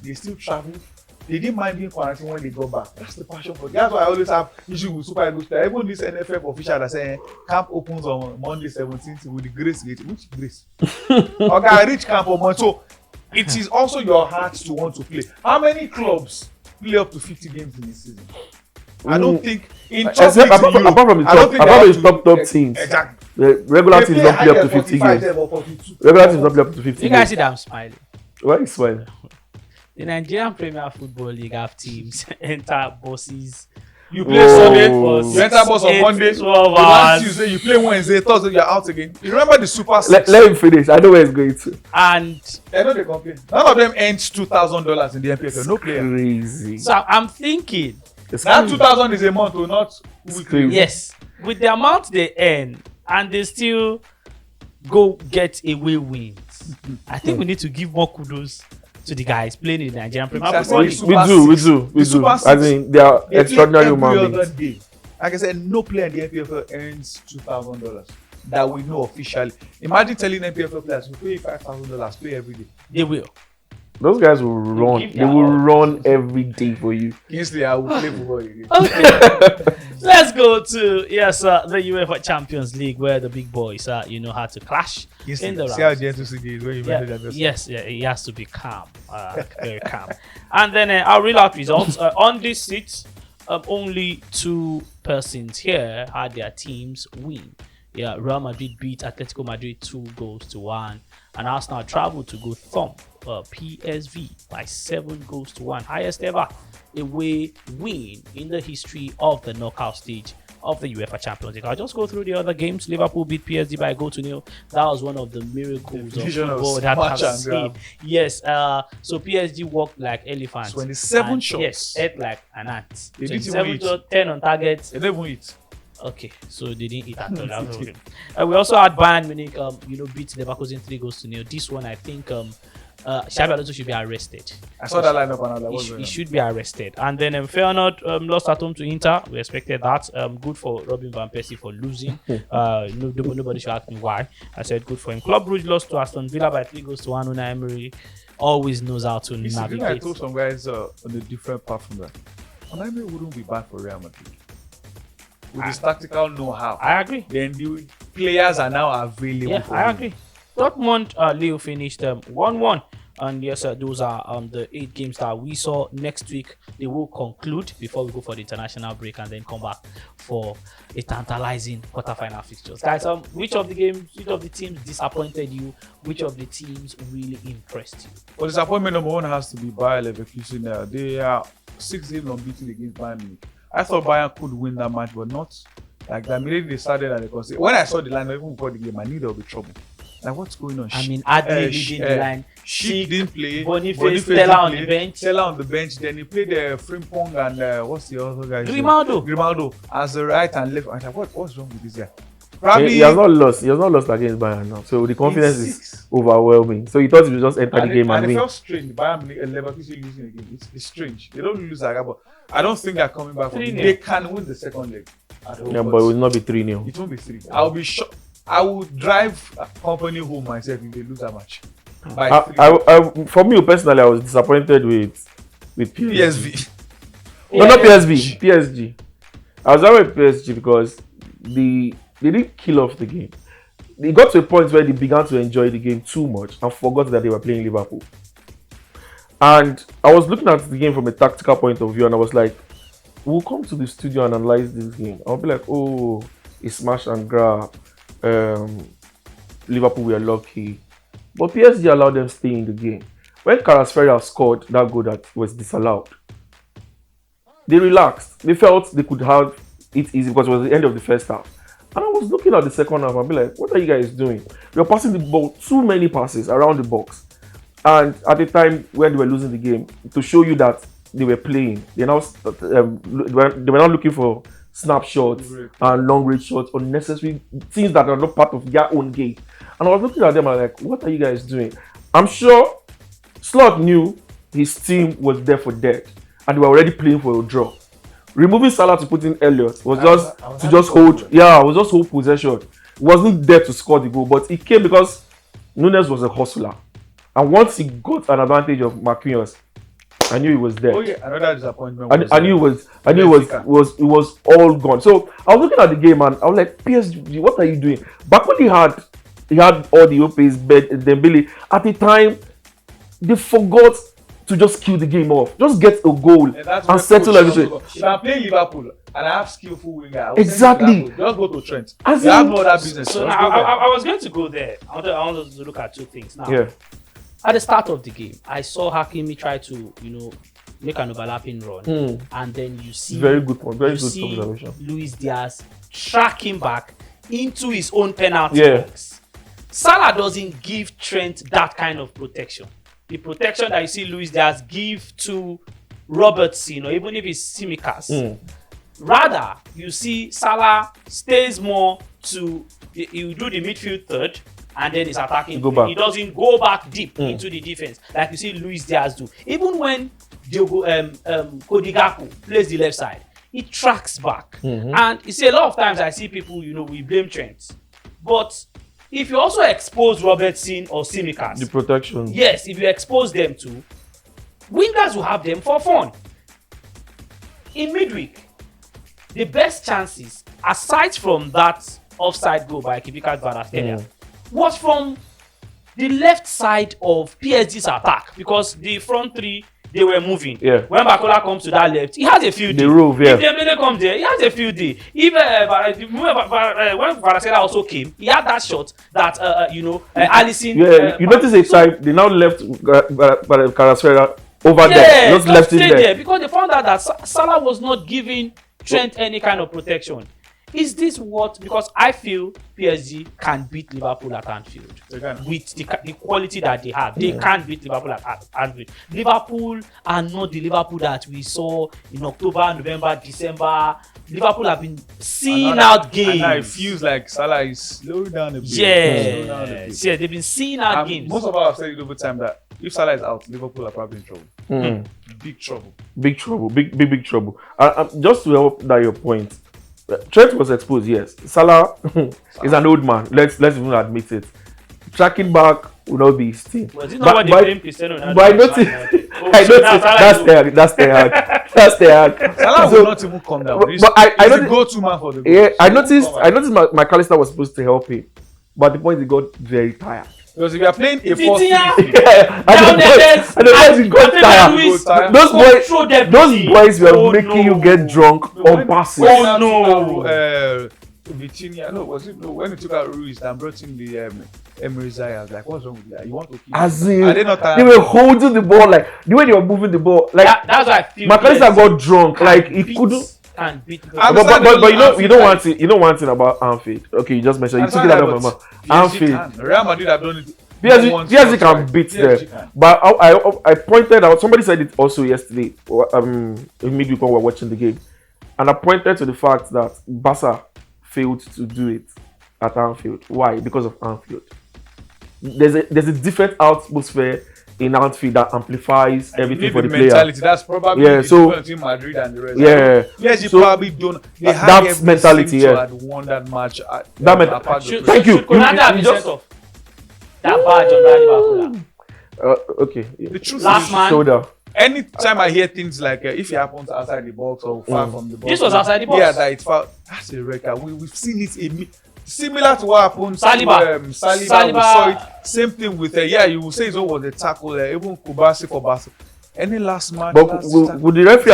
They still traveled. They didn't mind being quarantined when they got back. That's the passion for it. That's why I always have issue with Super Eagles. Even this NFF official that say camp opens on Monday 17th with the grace gate. Which grace? Okay, I reach camp on Monday. So it is also your heart to want to play. How many clubs play up to 50 games in a season? I don't think in top leagues in apart from the top teams. Exactly. The regular teams don't play up to 50 games. Regular teams don't play up to 50 You guys games. see that I'm smiling. Why is smiling? The Nigerian Premier Football League have teams enter buses. You play Sunday, for you enter bus on 8, Monday, 12 last hours. Tuesday, you play Wednesday, Thursday, you're out again. You remember the Super Let 6? him finish. I know where it's going to. And I know they complain. None of them earns $2,000 in the NPFL. No player. Crazy. so I'm thinking, It's That crazy. 2,000 is a month, or not weekly. crazy. yes, with the amount they earn and they still go get away wins, I think we need to give more kudos to the guys playing in the Nigerian Premier That's Football why League. We do. The Super I Six, mean, they are They extraordinary play every human other beings. day. Like I said, no player in the NPFL earns $2,000 that we know officially. Imagine telling NPFL players, we pay $5,000, play every day. They will. Those guys will run. keep They their will all. run every day for you. Kingsley, I will play football again. Okay, let's go to the UEFA Champions League where the big boys had to clash Kingsley, in the see how rounds. gentle CJ is when you Yeah, mention that person. yes, yeah, he has to be calm, very calm. And then our real out results on this seat, only 2 persons here had their teams win. Yeah, Real Madrid beat Atletico Madrid 2-1, and Arsenal traveled to go thump PSV by 7-1, highest ever away win in the history of the knockout stage of the UEFA Champions League. I'll just go through the other games. Liverpool beat PSG by 1-0. That was one of the miracles of Definition of football that smash I've and seen. grab. Yes, so PSG walked like elephants. 27 and, shots. Yes, ate like an ant. They didn't even 27 eat. to 10 on target. They don't even eat. Okay, so they didn't eat at all. That's okay. We also had Bayern Munich, beat Leverkusen 3-0. This one, I think, Xabi Alonso should be arrested. I saw that lineup and I was like, He, what's sh- going he on? should be arrested. And then Feyenoord lost at home to Inter. We expected that. Good for Robin van Persie for losing. Nobody should ask me why. I said good for him. Club Brugge lost to Aston Villa by 3-1. Unai Emery always knows how to You see, I navigate. told some guys on a different path from that. Unai wouldn't be bad for Real Madrid. With his tactical know-how. I agree. Then the players are now available Yeah, for I him. agree. Dortmund, Leo finished 1-1 And yes, those are the 8 games that we saw. Next week they will conclude before we go for the international break and then come back for a tantalizing quarterfinal fixtures. Guys, which of the teams disappointed you? Which of the teams really impressed you? Well, disappointment number 1 has to be Bayer Leverkusen. They are 6 games unbeaten against Bayern Munich. I thought Bayern could win that match, but not like that. Immediately they started and because when I saw the line, even before the game, I knew there would be trouble. Like, what's going on? I mean, Adli leading the line. She didn't play. Boniface Stella on the bench. Stella on the bench. Then he played Frimpong and what's the other guy? Grimaldo as the right and left. I'm like, what's wrong with this guy? Probably he has not lost. He has not lost against Bayern now. So the confidence is overwhelming. So he thought he would just enter the game and win. It felt strange. Bayern Leverkusen losing again. It's strange. They don't lose like that, but I don't think they're coming back from it. They can win the second leg. Yeah, but it will not be 3-0. It won't be 3. I'll be shocked. I would drive a company home myself if they lose that match. For me personally, I was disappointed with PSV. No, not PSV. PSG. I was disappointed with PSG because they didn't kill off the game. They got to a point where they began to enjoy the game too much and forgot that they were playing Liverpool. And I was looking at the game from a tactical point of view, and I was like, we'll come to the studio and analyze this game. I'll be like, oh, it's smash and grab. Liverpool were lucky, but PSG allowed them to stay in the game. When Kvaratskhelia scored that goal that was disallowed, they relaxed. They felt they could have it easy because it was the end of the first half. And I was looking at the second half and be like, what are you guys doing? You're passing the ball, too many passes around the box. And at the time when they were losing the game, to show you that they were playing, they were not looking for snapshots and long range shots, unnecessary things that are not part of their own game. And I was looking at them and like, what are you guys doing? I'm sure Slot knew his team was there for dead and they were already playing for a draw. Removing Salah to put in Elliott was just hold possession. He wasn't there to score the goal, but he came because Nunes was a hustler. And once he got an advantage of Marquinhos, I knew he was there. Oh yeah, another disappointment. I knew it was all gone. So I was looking at the game and I was like, PSG, what are you doing? Back when he had all the OPs, Dembele, at the time they forgot to just kill the game off. Just get a goal and settle everything. If I'm playing Liverpool and I have skillful winger, exactly. Just go to Trent. You have no other business. So I was going to go there. I wanted to look at 2 things now. Yeah. At the start of the game, I saw Hakimi try to, make an overlapping run, and then you see very good point, very good observation. Luis Diaz tracking back into his own penalty box. Salah doesn't give Trent that kind of protection. The protection that you see Luis Diaz give to Robertson, or even if it's Tsimikas. Rather, you see Salah stays more to you do the midfield third. And then he's attacking. He doesn't go back deep into the defense like you see Luis Diaz do. Even when Cody Gakpo plays the left side, he tracks back. And you see a lot of times I see people, we blame Trent. But if you also expose Robertson or Tsimikas, the protection. Yes, if you expose them to, wingers will have them for fun. In midweek, the best chances, aside from that offside goal by Kvaratskhelia, was from the left side of PSG's attack because the front 3 they were moving. Yeah. When Bakola comes to that left, he has a field day. If Dembele comes there, he has a field day. If when Kvaratskhelia also came, he had that shot that Alisson. Yeah, you notice a time they now left Kvaratskhelia over there. Just left him there because they found out that Salah was not giving Trent any kind of protection. Is this what? Because I feel PSG can beat Liverpool at Anfield with the quality that they have. They can't beat Liverpool at Anfield. Liverpool are not the Liverpool that we saw in October, November, December. Liverpool have been seeing out games. And now it feels like Salah is slowing down a bit. Yeah, they've been seeing out games. Most of us have said it over time that if Salah is out, Liverpool are probably in trouble. Big trouble. Big trouble. Big trouble. Just to help that your point. Trent was exposed, yes. Salah is an old man. Let's even admit it. Tracking back will not be his thing. Was it not what they blame Cristiano Ronaldo? But I noticed that's the hack. Salah will not even come down. But I noticed the go-to man for the goal. Yeah, I noticed McAllister was supposed to help him, but at the point he got very tired. Because if you are playing a 4-3, Yeah, and the boys you got tired. Those boys were making you get drunk on passes. Oh no. Vitinha, no, was it no? When he took out Ruiz and brought in the Emirates, I was like, what's wrong with that? You want to kill? As in, Are they not tired? they were holding the ball like the way they were moving the ball. Like That's why I feel. McAllister got drunk. Like he couldn't. And beat. But you know one thing about Anfield. Okay, you just mentioned you took it out of my mouth. Anfield. Real Madrid have done it. PSG can beat them. But I pointed out. Somebody said it also yesterday. In midweek when we were watching the game, and I pointed to the fact that Barca failed to do it at Anfield. Why? Because of Anfield. There's a different atmosphere in Anfield that amplifies everything for the player. That's probably between Madrid and the rest. PSG probably don't. They have mentality. Had won that match. Thank you. Konate have been sent off. That badge on Rani okay. The truth last is, man. Shoulder. Anytime I hear things like if it happens outside the box or far from the box, This was outside the box. Yeah, that it's foul. That's a record. We've seen it similar to what happened. Saliba. We saw it. Same thing with you will say it was a tackle. Even Kubasi for Barca. Any last match? But would the referee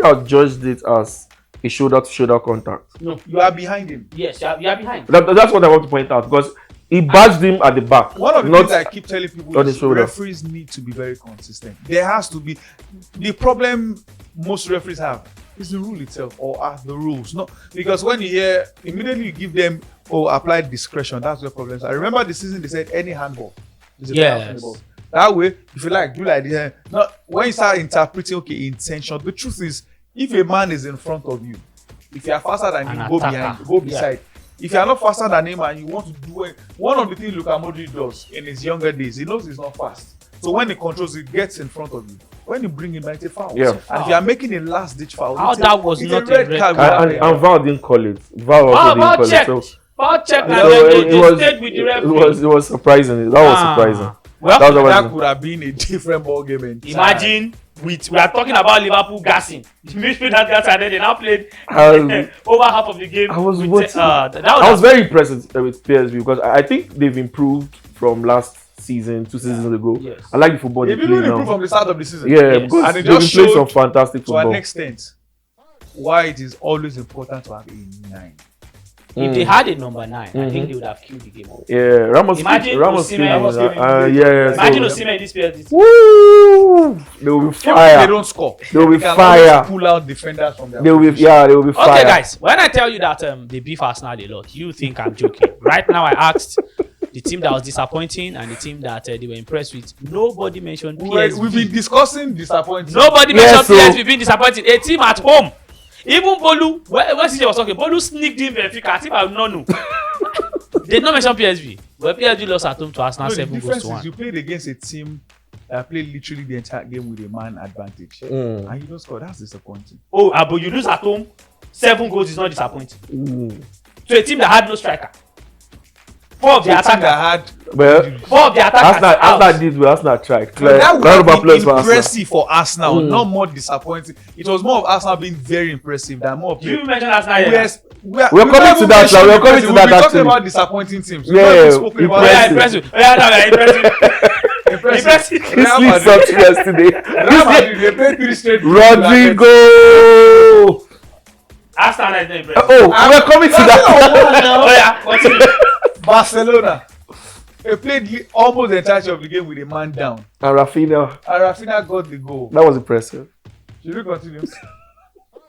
have judged it as a shoulder-to-shoulder contact? No, you are behind him. Yes, you are behind. That's what I want to point out because he badged him at the back. One of the things I keep telling people is referees need to be very consistent. There has to be. The problem most referees have is the rule itself or are the rules. Not because when you hear immediately you give them apply discretion. That's the problem. I remember the season they said any handball is a handball. That way, if you like, do like this. Not when you start interpreting intention. The truth is, if a man is in front of you, if you are faster than him, go behind, go beside. If you are not faster than him and you want to do it, one of the things Luka Modric does in his younger days, he knows he's not fast. So when he controls, he gets in front of you. When you bring him, it's a foul. Yeah. And if you are making a last-ditch foul, that was not a red card. And VAR didn't call it. VAR also didn't call it. So VAR checked and they stayed with the referee. It was surprising. That was surprising. Well, that could have been a different ball game. Imagine we are talking about Liverpool gassing. The midfield that gas and then they now played over half of the game. I was very impressed with PSV because I think they've improved from last season, 2 seasons ago. Yes. I like the football they play now. They've improved from the start of the season. Yeah, because and they've been playing some fantastic football. To an extent, why it is always important to have a 9. If they had a number 9, I think they would have killed the game off. Yeah, Ramos. Imagine Osimhen this PSG. Woo! They will be fire. They don't score. They will be fire. Pull out defenders from their They will be fire. Okay, guys. When I tell you that they beef Arsenal a lot, you think I'm joking. Right now, I asked the team that was disappointing and the team that they were impressed with. Nobody mentioned PSV. We've been discussing disappointing. Nobody mentioned PSV being disappointing. A team at home. Even Bolu, when CJ was talking, Bolu sneaked in Benfica. As if I would not know. They did not mention PSV. But PSV lost at home to Arsenal 7-1. You played against a team that played literally the entire game with a man advantage. And you don't score. That's disappointing. But you lose at home, 7 goals is not disappointing. To a team that had no striker. 4 of the attackers. Arsenal did well. Arsenal tried. That would be impressive for Arsenal, not more disappointing. It was more of Arsenal being very impressive than more of. You mentioned Arsenal. Yes, we're coming to that. We're coming to that. We're talking about disappointing teams. Impressive. Impressive. He sleeps up yesterday. They played 3 straight. Rodrigo. Arsenal is not impressive. We're coming to that. Barcelona. They played almost the entirety of the game with a man down. And Rafinha got the goal. That was impressive. Should we continue?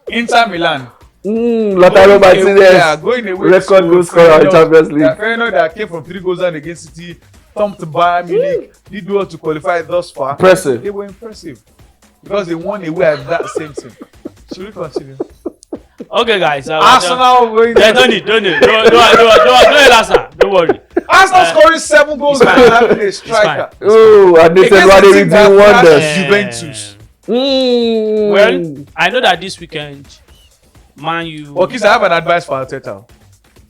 Inter Milan. Lautaro Martinez. Going away. Record goal scorer in Champions League. Feyenoord that came from 3 goals down against City, thumped Bayern Munich, did well to qualify thus far. Impressive. They were impressive because they won away at that same team. Should we continue? Okay, guys. Arsenal going. Don't worry. Arsenal scoring 7 goals and having a striker. And they said Nwanneri doing wonders. Juventus. Well, I know that this weekend, Man U. Okay, so I have an advice for Arteta.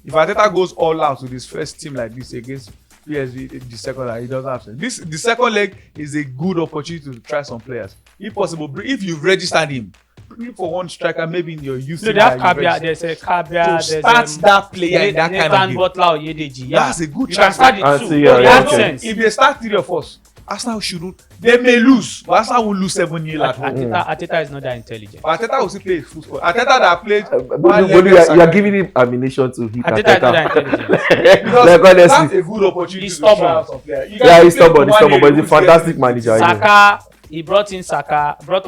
If Arteta goes all out with his first team like this against PSV, the second leg, he doesn't have to. The second leg is a good opportunity to try some players. If possible, if you've registered him, looking for one striker, maybe in your youth. So they have Kabia, there's a Kabia, to start that player in that kind of Nathan game. Butler or Yedeji. Yeah. That's a good You can chance. start the I two. see, But yeah, it has okay. sense. If they start 3 of us, Arsenal shouldn't. They may lose, but Arsenal will lose 7-0 at home. Ateta is not that intelligent. But Ateta will still play football. Ateta that played. But you are giving him ammunition to hit Ateta is not that Ateta. intelligent. Because Like, honestly. that's a good opportunity He's to try stubborn. out some players. You Yeah, can he's play stubborn, Nwanneri, but he's a who's fantastic getting- manager. I know. Saka, he brought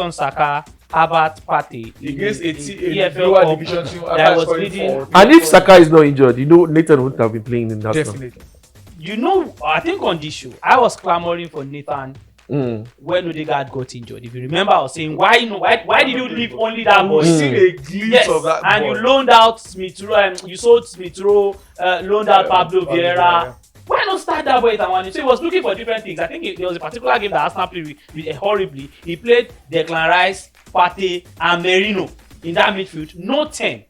on Saka, Havertz, Partey. Against a EFL lower Cup division team, that Arsenal was scoring leading. for- And if Saka is not injured, Nathan wouldn't have been playing in that. Definitely. You know, I think on this show, I was clamoring for Nathan Mm. when Odegaard got injured. If you remember, I was saying, why did you leave only that boy? We've seen a glimpse Yes, of that and boy. you loaned out Smith Rowe, you sold Smith Rowe, loaned out Pablo Vieira. Why not start that boy at Nwanneri? So he was looking for different things. I think there was a particular game that Arsenal played with horribly. He played Declan Rice, Partey, and Merino in that midfield. No 10.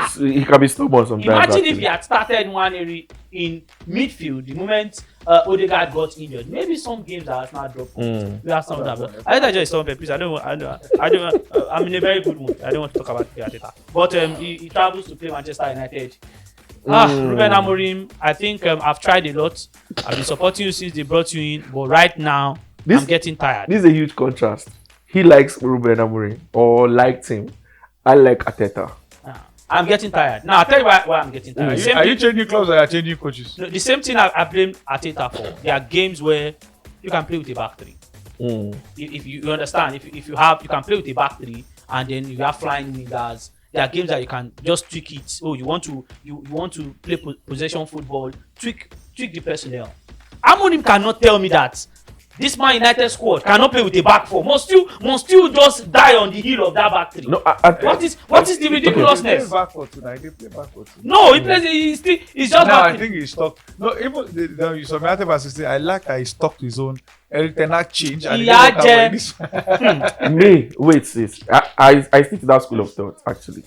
So he can be stubborn sometimes. Imagine if actually. he had started Nwanneri in midfield the moment Odegaard got injured. Maybe some games that Arsenal dropped. We have some that. I think just something. Please, I'm in a very good mood. I don't want to talk about Ateta. But he travels to play Manchester United. Ruben Amorim, I think I've tried a lot. I've been supporting you since they brought you in, but right now I'm getting tired. This is a huge contrast. He likes Ruben Amorim or liked him. I like Ateta. I'm getting tired. Now I'll tell you why I'm getting tired. Are you changing clubs or are you changing coaches? No, the same thing I blame Ateta for. There are games where you can play with a back three. If you understand, if you can play with a back three and then you have flying wingers. There are games that you can just tweak it. Oh, you want to play possession football. Tweak the personnel. Amorim cannot tell me that this Man United squad cannot play with a back four. Must you just die on the heel of that back three? No, what is the ridiculousness? They play back for tonight. They play back for tonight. No, he plays. He's just Now I back. think he's stuck. No, even you saw United versus City. I like that he stuck to his own. Eric Ten Hag changed and he didn't work out with this. me, wait, sis. I stick to that school of thought, actually.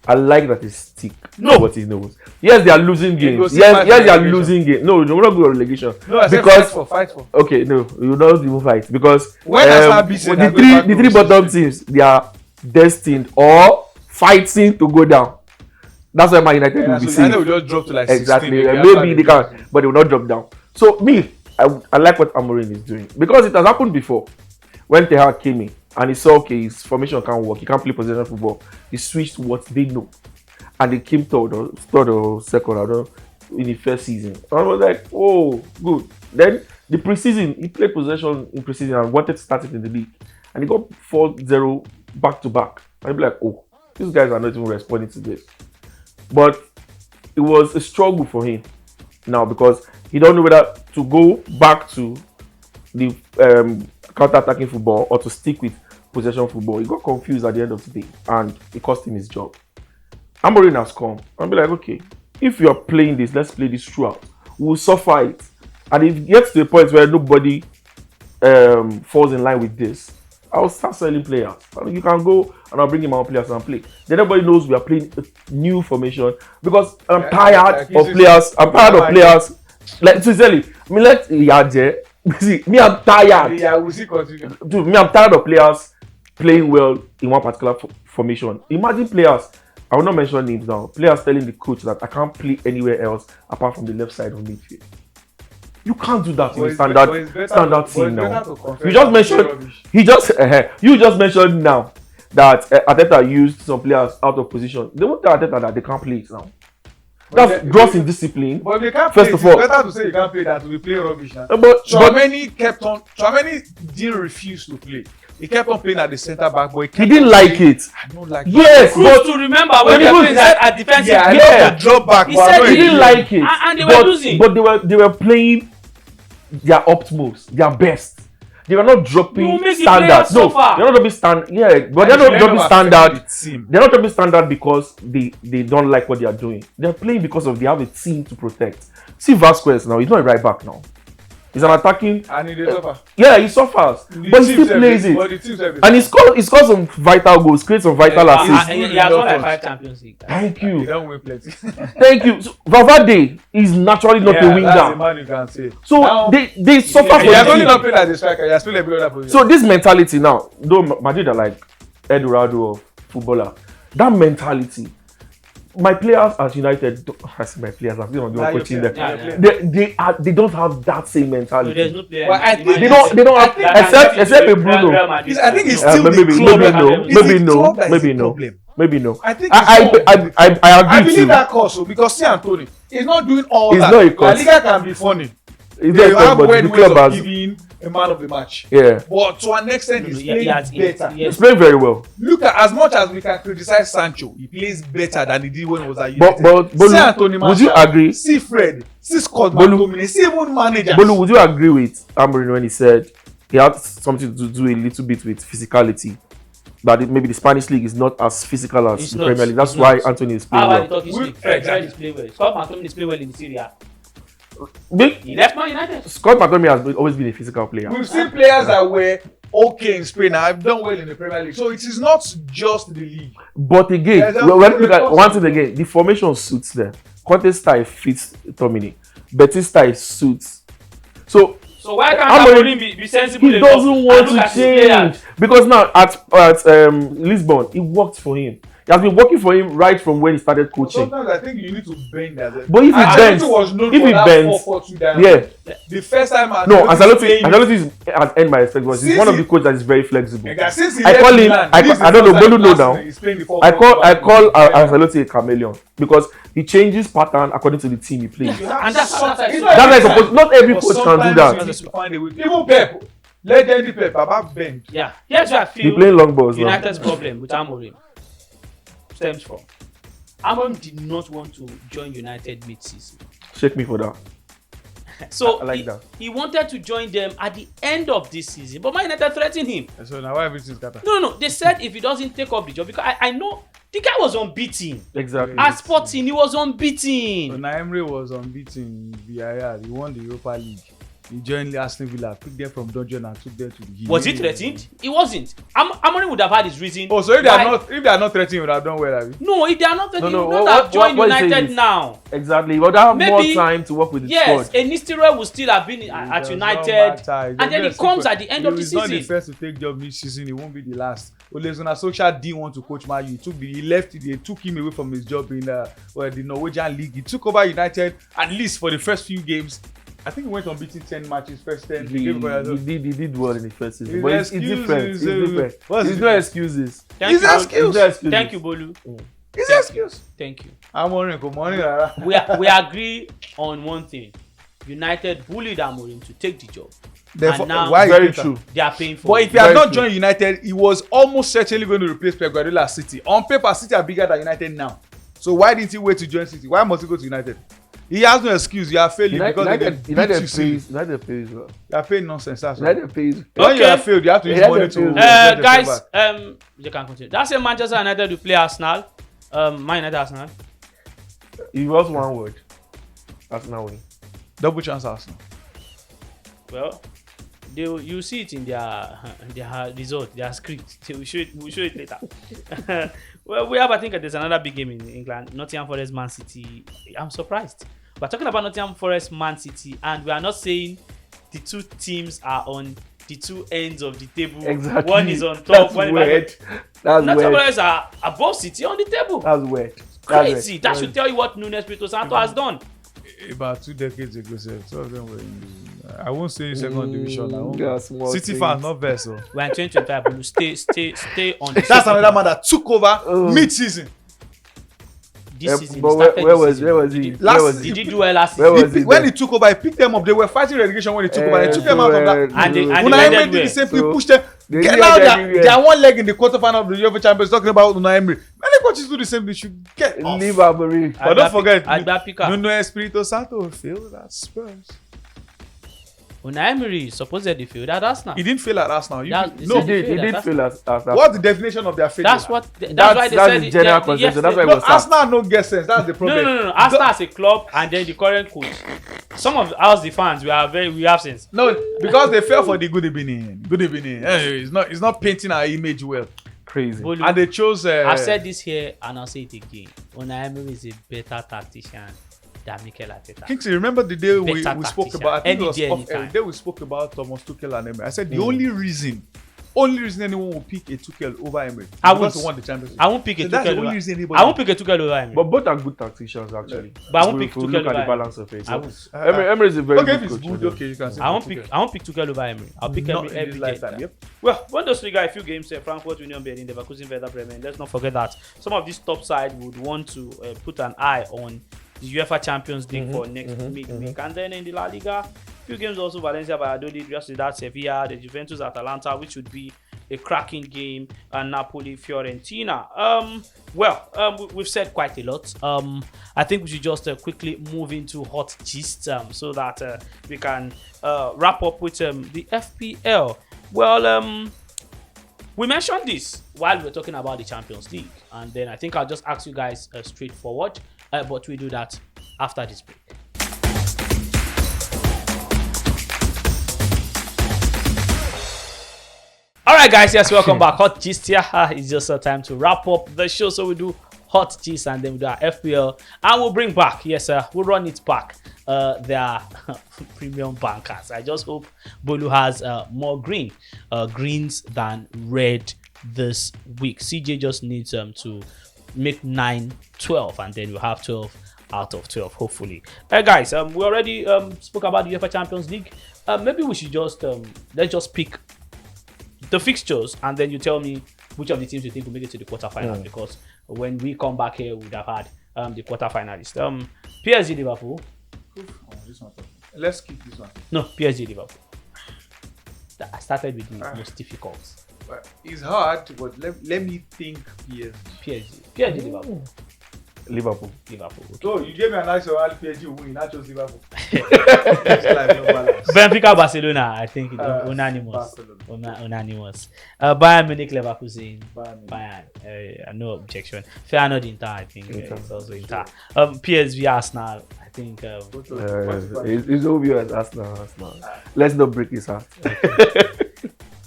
I like that he stick to what he knows. Yes, they are losing games. Yes, they are losing games. No, we're not going to relegation. No, I said because fight for. okay, no, you will not even fight because When Arsenal beats them, the three bottom teams, they are destined or fighting to go down. That's why Man United will be safe. United will just drop to like 16. Exactly. Maybe they can, but they will not drop down. So me, I like what Amorim is doing because it has happened before. When Ten Hag came in and he saw okay, his formation can't work, he can't play possession football. He switched to what they know, and they came third or second, I don't know, in the first season. And I was like, oh, good. Then the preseason, he played possession in preseason and wanted to start it in the league, and he got 4-0 back to back. I'd be like, oh, these guys are not even responding to this. But it was a struggle for him now because he don't know whether to go back to the counter-attacking football or to stick with possession football. He got confused at the end of the day and it cost him his job. Amorim has come and be like, okay, if you are playing this, let's play this throughout. We'll suffer it. And if it gets to a point where nobody falls in line with this, I'll start selling players. And you can go and I'll bring in my own players and play. Then everybody knows we are playing a new formation because I'm tired of players. I'm tired of players. Like sincerely, me let Yaje. See, me I'm tired. Yeah, we'll see continue. Dude, me I'm tired of players playing well in one particular formation. Imagine players. I will not mention names now. Players telling the coach that I can't play anywhere else apart from the left side of midfield. You can't do that in a standard team now. You just mentioned. You just mentioned now that Ateta used some players out of position. They won't tell Ateta that they can't play it now. That's gross indiscipline. But they can't First play. of all, It's better to say you can't play that we play rubbish now. but Chouameni didn't refuse to play. He kept on playing at the centre back, but he didn't like it. I don't like it. Yes, Cruz but to remember when they were playing at defensive. Yeah, I Yeah. love the drop back. He but I said know he didn't like it. And they were losing. But they were playing their utmost, their best. They were not You dropping make the standards. players No, suffer. they're not dropping standard. Yeah, but they're not dropping standard. They're not dropping standard because they don't like what they are doing. They're playing because they have a team to protect. See Vasquez now, he's not a right back now. He's an attacking. And he suffer. Yeah, he suffers, but he still plays it. And he scored some vital goals, created some vital assists. He has won like 5 Champions League. Thank He you, don't win plenty. thank you. So, Valverde is naturally not a That's the winger, man you can say. so Now, they suffer He has for only it. not played as a striker. He has played every other position. So this mentality now, though Madrid are like, Eldorado of footballer. That mentality. My players at United, I see my players, I'm not the one coaching them. They don't have that same mentality. So there's no player. Well, I think they don't have except a Bruno. I think it's still Maybe no. I think I agree believe too. that cause because see Anthony is not doing all It's that. not a La cause. Liga can be funny. It's They not have but weird the ways club of has giving a man of the match. yeah. But to an extent, he's playing better. He's playing very well. Look at as much as we can criticize Sancho, he plays better than he did when he was at But United. Bolu, See Anthony would you Martial, agree? See Fred, see Scott Bolu- McTominay, see even managers. Bolu, would you agree with Amorim when he said he had something to do a little bit with physicality? That maybe the Spanish league is not as physical as the Premier League. That's why Anthony is playing How about the well. Turkish league? Fred is playing well. Scott McTominay is playing well in the Serie. Big- He left Man United. Scott McTominay has always been a physical player. We've seen players that were okay in Spain and have done well in the Premier League. So it is not just the league. But again, Yes, when we look at one thing again, the formation suits them. Conte's style fits Tomini. Betty's style suits. So So why can't Amorim- Amorim be sensible he enough doesn't and want look to at his players? change because now at Lisbon, it worked for him. He has been working for him right from when he started coaching. Sometimes I think you need to bend as a. But if he bends, was known if for he that bends, 4-4-2 down. yeah. The first time No, Ancelotti Ancelotti has earned my respect because he's Since one of he- the coaches that is very flexible. Since he I left call him. Milan, I this is the don't know. first time Bolu know last now. season he's playing the 4-4-2 I call back. Ancelotti a chameleon because he changes pattern according to the team he plays. And that's It's That's why it's supposed. Not every But coach can do sometimes that. you need to find a way. Even Pep, legendary Pep, Baba bend. Yeah, here's where I They feel playing long balls now. United's problem with Amorim stems from. Amorim did not want to join United mid-season. Shake me for that. So I like that. he wanted to join them at the end of this season, but Man United threatened him. So now why everything's scatter? No. They said if he doesn't take up the job, because I know the guy was unbeaten. Exactly. At Sporting, he was unbeaten. Nwanneri was unbeaten in VIR. He won the Europa League. He joined Aston Villa, picked them from dungeon and took them to the league. Was he threatened? He wasn't. Amorim would have had his reason. Oh, so if they why- are not threatening, he would have done well, have you? No, if they are not threatening, No, he would not have joined what he's saying United is- now. Exactly. But they have more Maybe- time to work with the Yes, squad. a Nistelrooy will still have been at Does United, not matter. and then he comes at the end of the He's not the season. first to take job this season. He won't be the last. Ole Gunnar Solskjaer didn't want to coach Man U. They took him away from his job in the Norwegian league. He took over United at least for the first few games. I think he went on beating 10 matches, first 10. He did well in the first season. His But it's excuses, different. It's different. what's There's the no difference? excuses. Thank His you, Bolu. excuse. There's no excuses. Thank you, Bolu. It's an excuse. Thank you. I'm wondering, come on, rara. We agree on one thing. United bullied Amorim to take the job. Therefore, And now why Very is it true. they are paying for But it. if he had Very not true. joined United, he was almost certainly going to replace Pep Guardiola at City. On paper, City are bigger than United now. So why didn't he wait to join City? Why must he go to United? He has no excuse. You are failing because United United pays well. You are paying nonsense. That's why. United pays. When you Okay. have failed, you have to use United money to. pays. get yourself Guys, back. you can continue. That's a Manchester United to play Arsenal. Man United Arsenal. It was one word. Arsenal win. Double chance Arsenal. Well, you see it in their result, their script. We'll show it later. Well, I think there's another big game in England. Nottingham Forest, Man City. I'm surprised. We're talking about Nottingham Forest, Man City, and we are not saying the two teams are on the two ends of the table. Exactly. One is on top. That's one weird. is That's Nottingham weird. Forest are above City on the table. That's weird. Crazy. That should tell you what Nuno Espirito Santo has done. About 2 decades ago, two of them were in. I won't say second division. I won't. Yeah, small City things. fans, not vessel. We're in 2025, but you stay on. That's another man that took over mid-season. This season. But He where started was this where was season. he? Did Where was Did he? he do well last Where season? was he? When then? he took over, he picked them up. They were fighting relegation when he took over. He took them out of that. And they Unai went Emery did the well. same thing. So, Pushed them. they Get didn't now get they anywhere. are one leg in the quarterfinal of the UEFA Champions. Talking about Unai Emery. Many coaches do the same. They should get off. Leave Amorim. But don't forget, Agba Pika. Nuno Espirito Santo failed at Spurs. Unai Emery supposedly failed at Arsenal. He didn't fail at Arsenal. He No, said He did fail as that. what's the definition of their failure? That's why they That's said the general consensus. That's why it No, was sacked. Arsenal no get sense. That's the problem. No. Arsenal as a club and then the current coach. Some of us, the fans, we have sense. No, because they fell for the good evening. Good evening. It's not painting our image well. Crazy. Bolu, And they chose. I've said this here and I'll say it again. Unai Emery is a better tactician than Mikel Arteta. Kingsley, remember the day we Better spoke tactician. about? I think Any it was day, off, anytime. the day we spoke about Thomas Tuchel and Emery. I said the only reason only reason anyone will pick a Tuchel over Emery. I Because won't. he won the championship. I won't pick a So that's the Tuchel only over. reason anybody. I won't pick a Tuchel over Emery. But both are good tacticians, actually. But I won't If pick we Tuchel look at over the Emery. balance of it. I won't. Emery is a very Okay, if good it's coach. good, okay, you can say. I won't Tuchel. pick. I won't pick Tuchel over Emery. I'll pick Not Emery in every his game. lifetime. Yep. Well, Bundesliga, a few games, Frankfurt, Union Berlin, Leverkusen, Werder Bremen. Let's not forget that some of these top sides would want to put an eye on the UEFA Champions League for next week. And then in the La Liga, few games also Valencia, Valladolid, Real Sociedad, Sevilla, the Juventus, Atalanta, which would be a cracking game, and Napoli, Fiorentina. We've said quite a lot. I think we should just quickly move into hot gist so that we can wrap up with the FPL. Well, we mentioned this while we were talking about the Champions League, and then I think I'll just ask you guys straightforward, but we do that after this break. All right, guys, yes, welcome back. Hot gist here. It's just time to wrap up the show, so we do hot gist and then we do our FPL, and we'll bring back, yes, we'll run it back. Their premium bankers. I just hope Bolu has more greens than red this week. CJ just needs to make 9-12, and then we'll have 12 out of 12, hopefully. Guys, we already spoke about the UEFA Champions League. Maybe we should just let's just pick the fixtures, and then you tell me which of the teams you think will make it to the quarterfinals. Because when we come back here, we would have had the quarterfinalists. PSG Liverpool. This one. Let's keep this one. No, PSG Liverpool. I started with the most difficult. It's hard, but let me think. PSG Liverpool. Liverpool. Okay. So you gave me a nice one. PSG win, not just Liverpool. Benfica Barcelona, I think unanimous. Unanimous. Bayern Munich Leverkusen. Bayern. No objection. Feyenoord Inter, I think it's also Inter. PSV Arsenal, I think. It's obvious. Arsenal. Let's not break his heart.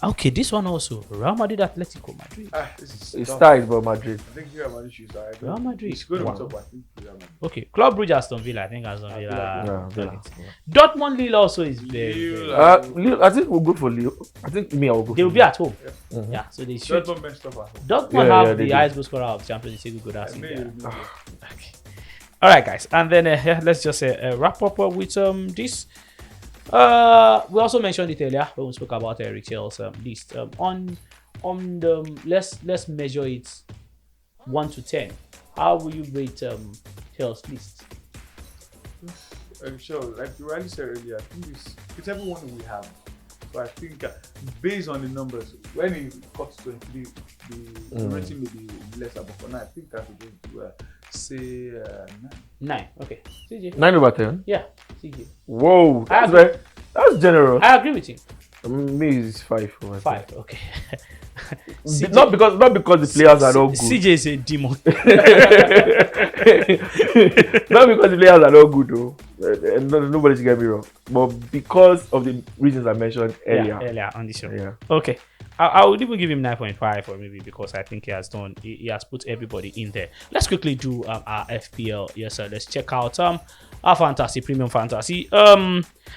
Okay, this one also. Real Madrid Atletico Madrid. It's tied by Madrid. I think Real Madrid should die. Real Madrid. It's going to be top, I think. Real Madrid. Okay, Club Brugge Aston Villa. I think Aston Villa. Yeah. Dortmund Lille also is very. Lille, I think we'll go for Lille. I think I will go. They will be at home. Yeah, so they should. Dortmund messed up at home. Dortmund have the highest goal scorer of Champions League. Good as Maybe. Okay. All right, guys, and then let's just wrap up with this. We also mentioned it earlier when we spoke about Eric Chell's list. On the let's measure it 1 to 10. How will you rate Chell's list? Sure, like you rightly said earlier, I think it's everyone we have. So I think based on the numbers, when it got to 23, the rating may be lesser, but for now I think I could go to say 9. Okay. CJ. 9 over 10. Yeah, CJ. Whoa, that's generous. I agree with you. Me is 5. 5. Okay. Not because the players are not good. CJ is a demon. Not because the players are not good though. Nobody should get me wrong. But because of the reasons I mentioned earlier. Earlier on the show. Yeah. Okay. I would even give him 9.5 or maybe because I think he has put everybody in there. Let's quickly do our FPL. Yes, sir. Let's check out our fantasy, premium fantasy.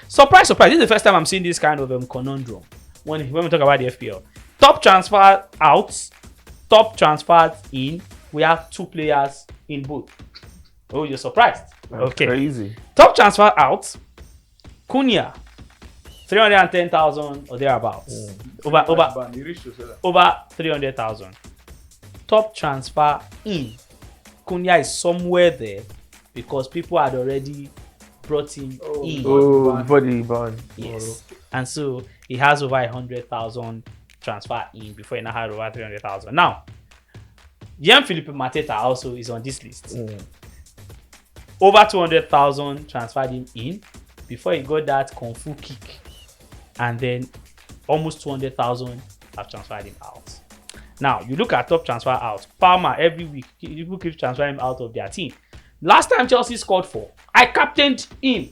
Surprise. This is the first time I'm seeing this kind of conundrum when we talk about the FPL. Top transfer out, top transfers in. We have 2 players in both. Oh, you're surprised? That's okay. Crazy. Top transfer out, Cunha, 310,000 or thereabouts. Over 300,000. Top transfer in, Cunha is somewhere there because people had already brought him in. Before the ban. Yes. And so he has over 100,000 transfer in before he now had over 300,000. Now, Jean-Philippe Mateta also is on this list. Over 200,000 transferred him in before he got that Kung Fu kick. And then almost 200,000 have transferred him out. Now, you look at top transfer out. Palmer, every week, people keep transferring him out of their team. Last time Chelsea scored 4, I captained him.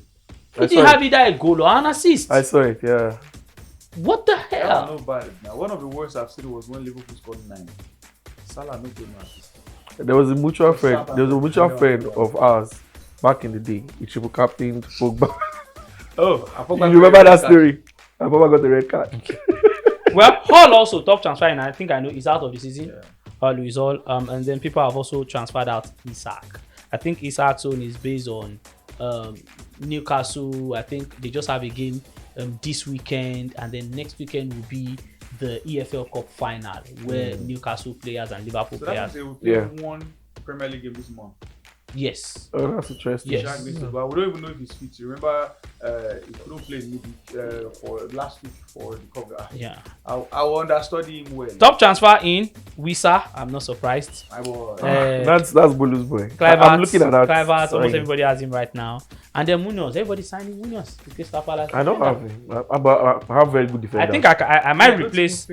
He didn't have either a goal or an assist. I saw it, yeah. What the hell? No bad. Now, one of the worst I've seen was when Liverpool scored 9. Salah no good no assist. There was a mutual friend. There was a mutual friend of ours back in the day. He triple captained Pogba. Oh, You remember that story? Pogba got the red card. Well, Hall also top transfer, and I think I know is out of the season. Yeah. Hall is all. And then people have also transferred out Isak. I think Isak's own is based on Newcastle. I think they just have a game this weekend, and then next weekend will be the EFL Cup final where Newcastle players and Liverpool So that players. means they will play one Premier League game this month. Yes. Oh, that's interesting. Yes. Jack needs to go. We don't even know if he's fit. Remember, he couldn't play in midweek for last week for the cover. Yeah. I will understudy him well. Top transfer in Wisa. I'm not surprised. I will. That's Bolu's boy. Kluivert, I'm looking at that. Kluivert, Sorry. almost everybody has him right now. And then Munoz. Everybody signing Munoz to Crystal Palace. I don't have him. But I have very good defenders. I think I might replace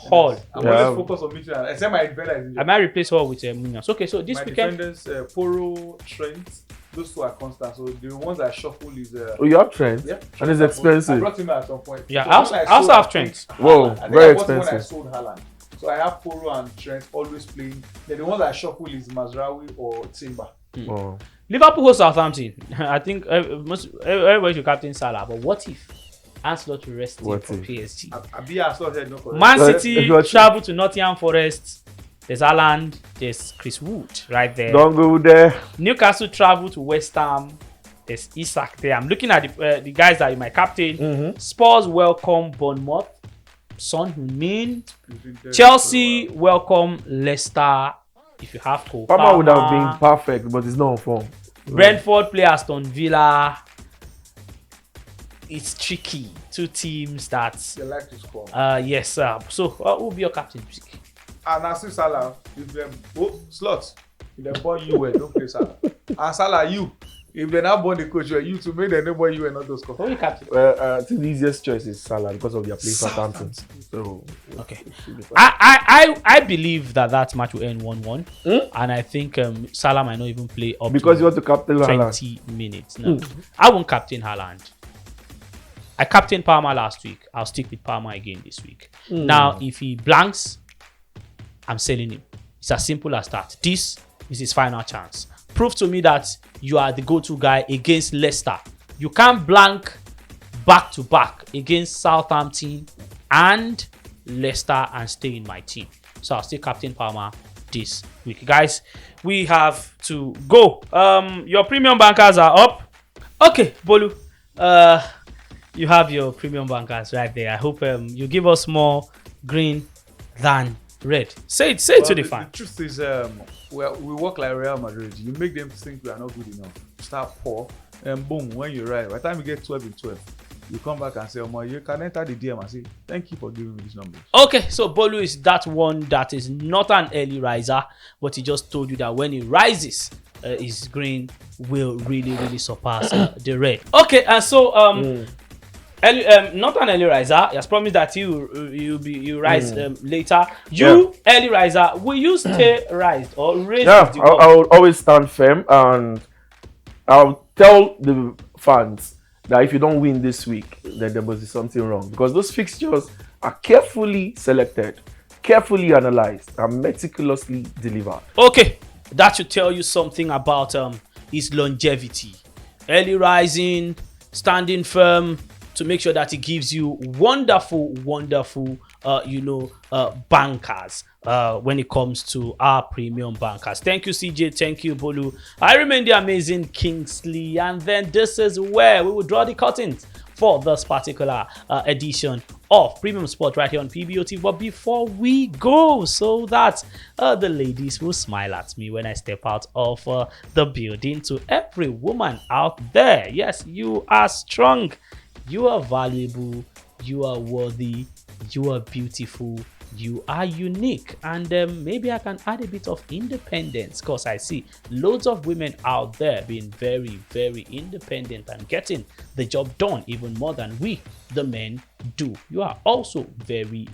Hall. I'm Yeah. always focused on midfield. Except my defender is I injured. might replace Hall with Munoz. Okay, so this My weekend. defenders, Poro, Trent, those two are constant. So the ones I shuffle is. Oh, you have Trent? Yeah, And it's I expensive. brought him at some point. Yeah, So I also when have sold, Trent. think Whoa, Haaland. I think very I bought him when I expensive. sold Haaland. So I have Poro and Trent always playing. Then the ones I shuffle is Mazraoui or Timber. Oh. Liverpool host Southampton. I think everybody should captain Salah. But what if Ancelotti rested What for if? PSG? Abia still head no correct. Man So, City if you are- travel to Nottingham Forest. There's Haaland. There's Chris Wood right there. Don't go there. Newcastle travel to West Ham. There's Isak there. I'm looking at the guys that are my captain. Spurs welcome Bournemouth. Son Heung-min. Chelsea welcome Leicester. If you have Cole Palmer would have been perfect, but he's not on form. Brentford play Aston Villa. It's tricky. Two teams that. They like to score. Yes, sir. So, who will be your captain? And I see Salah. If them slots, if they born you well, don't play Salah. And Salah, you. If they now born the coach, you to make them know boy you and not to score. Who will you captain? I think the easiest choice is Salah because of their play Southampton. So Okay. I believe that match will end 1-1. And I think Salah might not even play up because to you want to captain Haaland. 20 minutes. No. I won't captain Haaland. I captained Palmer last week. I'll stick with Palmer again this week. Now, if he blanks, I'm selling him. It's as simple as that. This is his final chance. Prove to me that you are the go-to guy against Leicester. You can't blank back-to-back against Southampton and Leicester and stay in my team. So I'll still captain Palmer this week. Guys, we have to go. Your premium bankers are up. Okay, Bolu. You have your premium bankers right there. I hope you give us more green than red. Say it to the fan. The truth is, we work like Real Madrid. You make them think we are not good enough. Start poor, and boom, when you rise, by the time you get 12 in 12, you come back and say, you can enter the DM and say, thank you for giving me these numbers. Okay, so Bolu is that one that is not an early riser, but he just told you that when he rises, his green will really surpass the red. Okay, and so not an early riser. He has promised that you rise later. Early riser, will you stay rised or raise? Yeah, I will always stand firm, and I'll tell the fans that if you don't win this week, then there must be something wrong, because those fixtures are carefully selected, carefully analyzed, and meticulously delivered. Okay, that should tell you something about his longevity. Early rising, standing firm, to make sure that he gives you wonderful bankers when it comes to our premium bankers. Thank you, CJ. Thank you, Bolu. I remain the amazing Kingsley, and then this is where we will draw the curtains for this particular edition of Premium Sport right here on PBOT. But before we go, so that the ladies will smile at me when I step out of the building, to every woman out there, yes, you are strong. You are valuable, you are worthy, you are beautiful, you are unique, and maybe I can add a bit of independence, because I see loads of women out there being very independent and getting the job done even more than we, the men, do. You are also very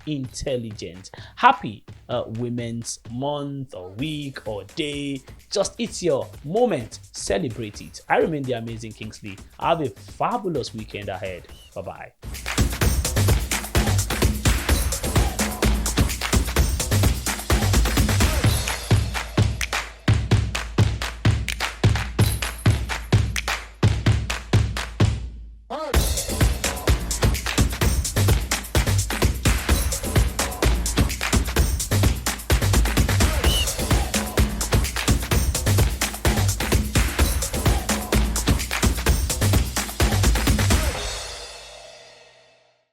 intelligent. Happy Women's Month or week or day. Just it's your moment. Celebrate it. I remain the amazing Kingsley. Have a fabulous weekend ahead. Bye-bye.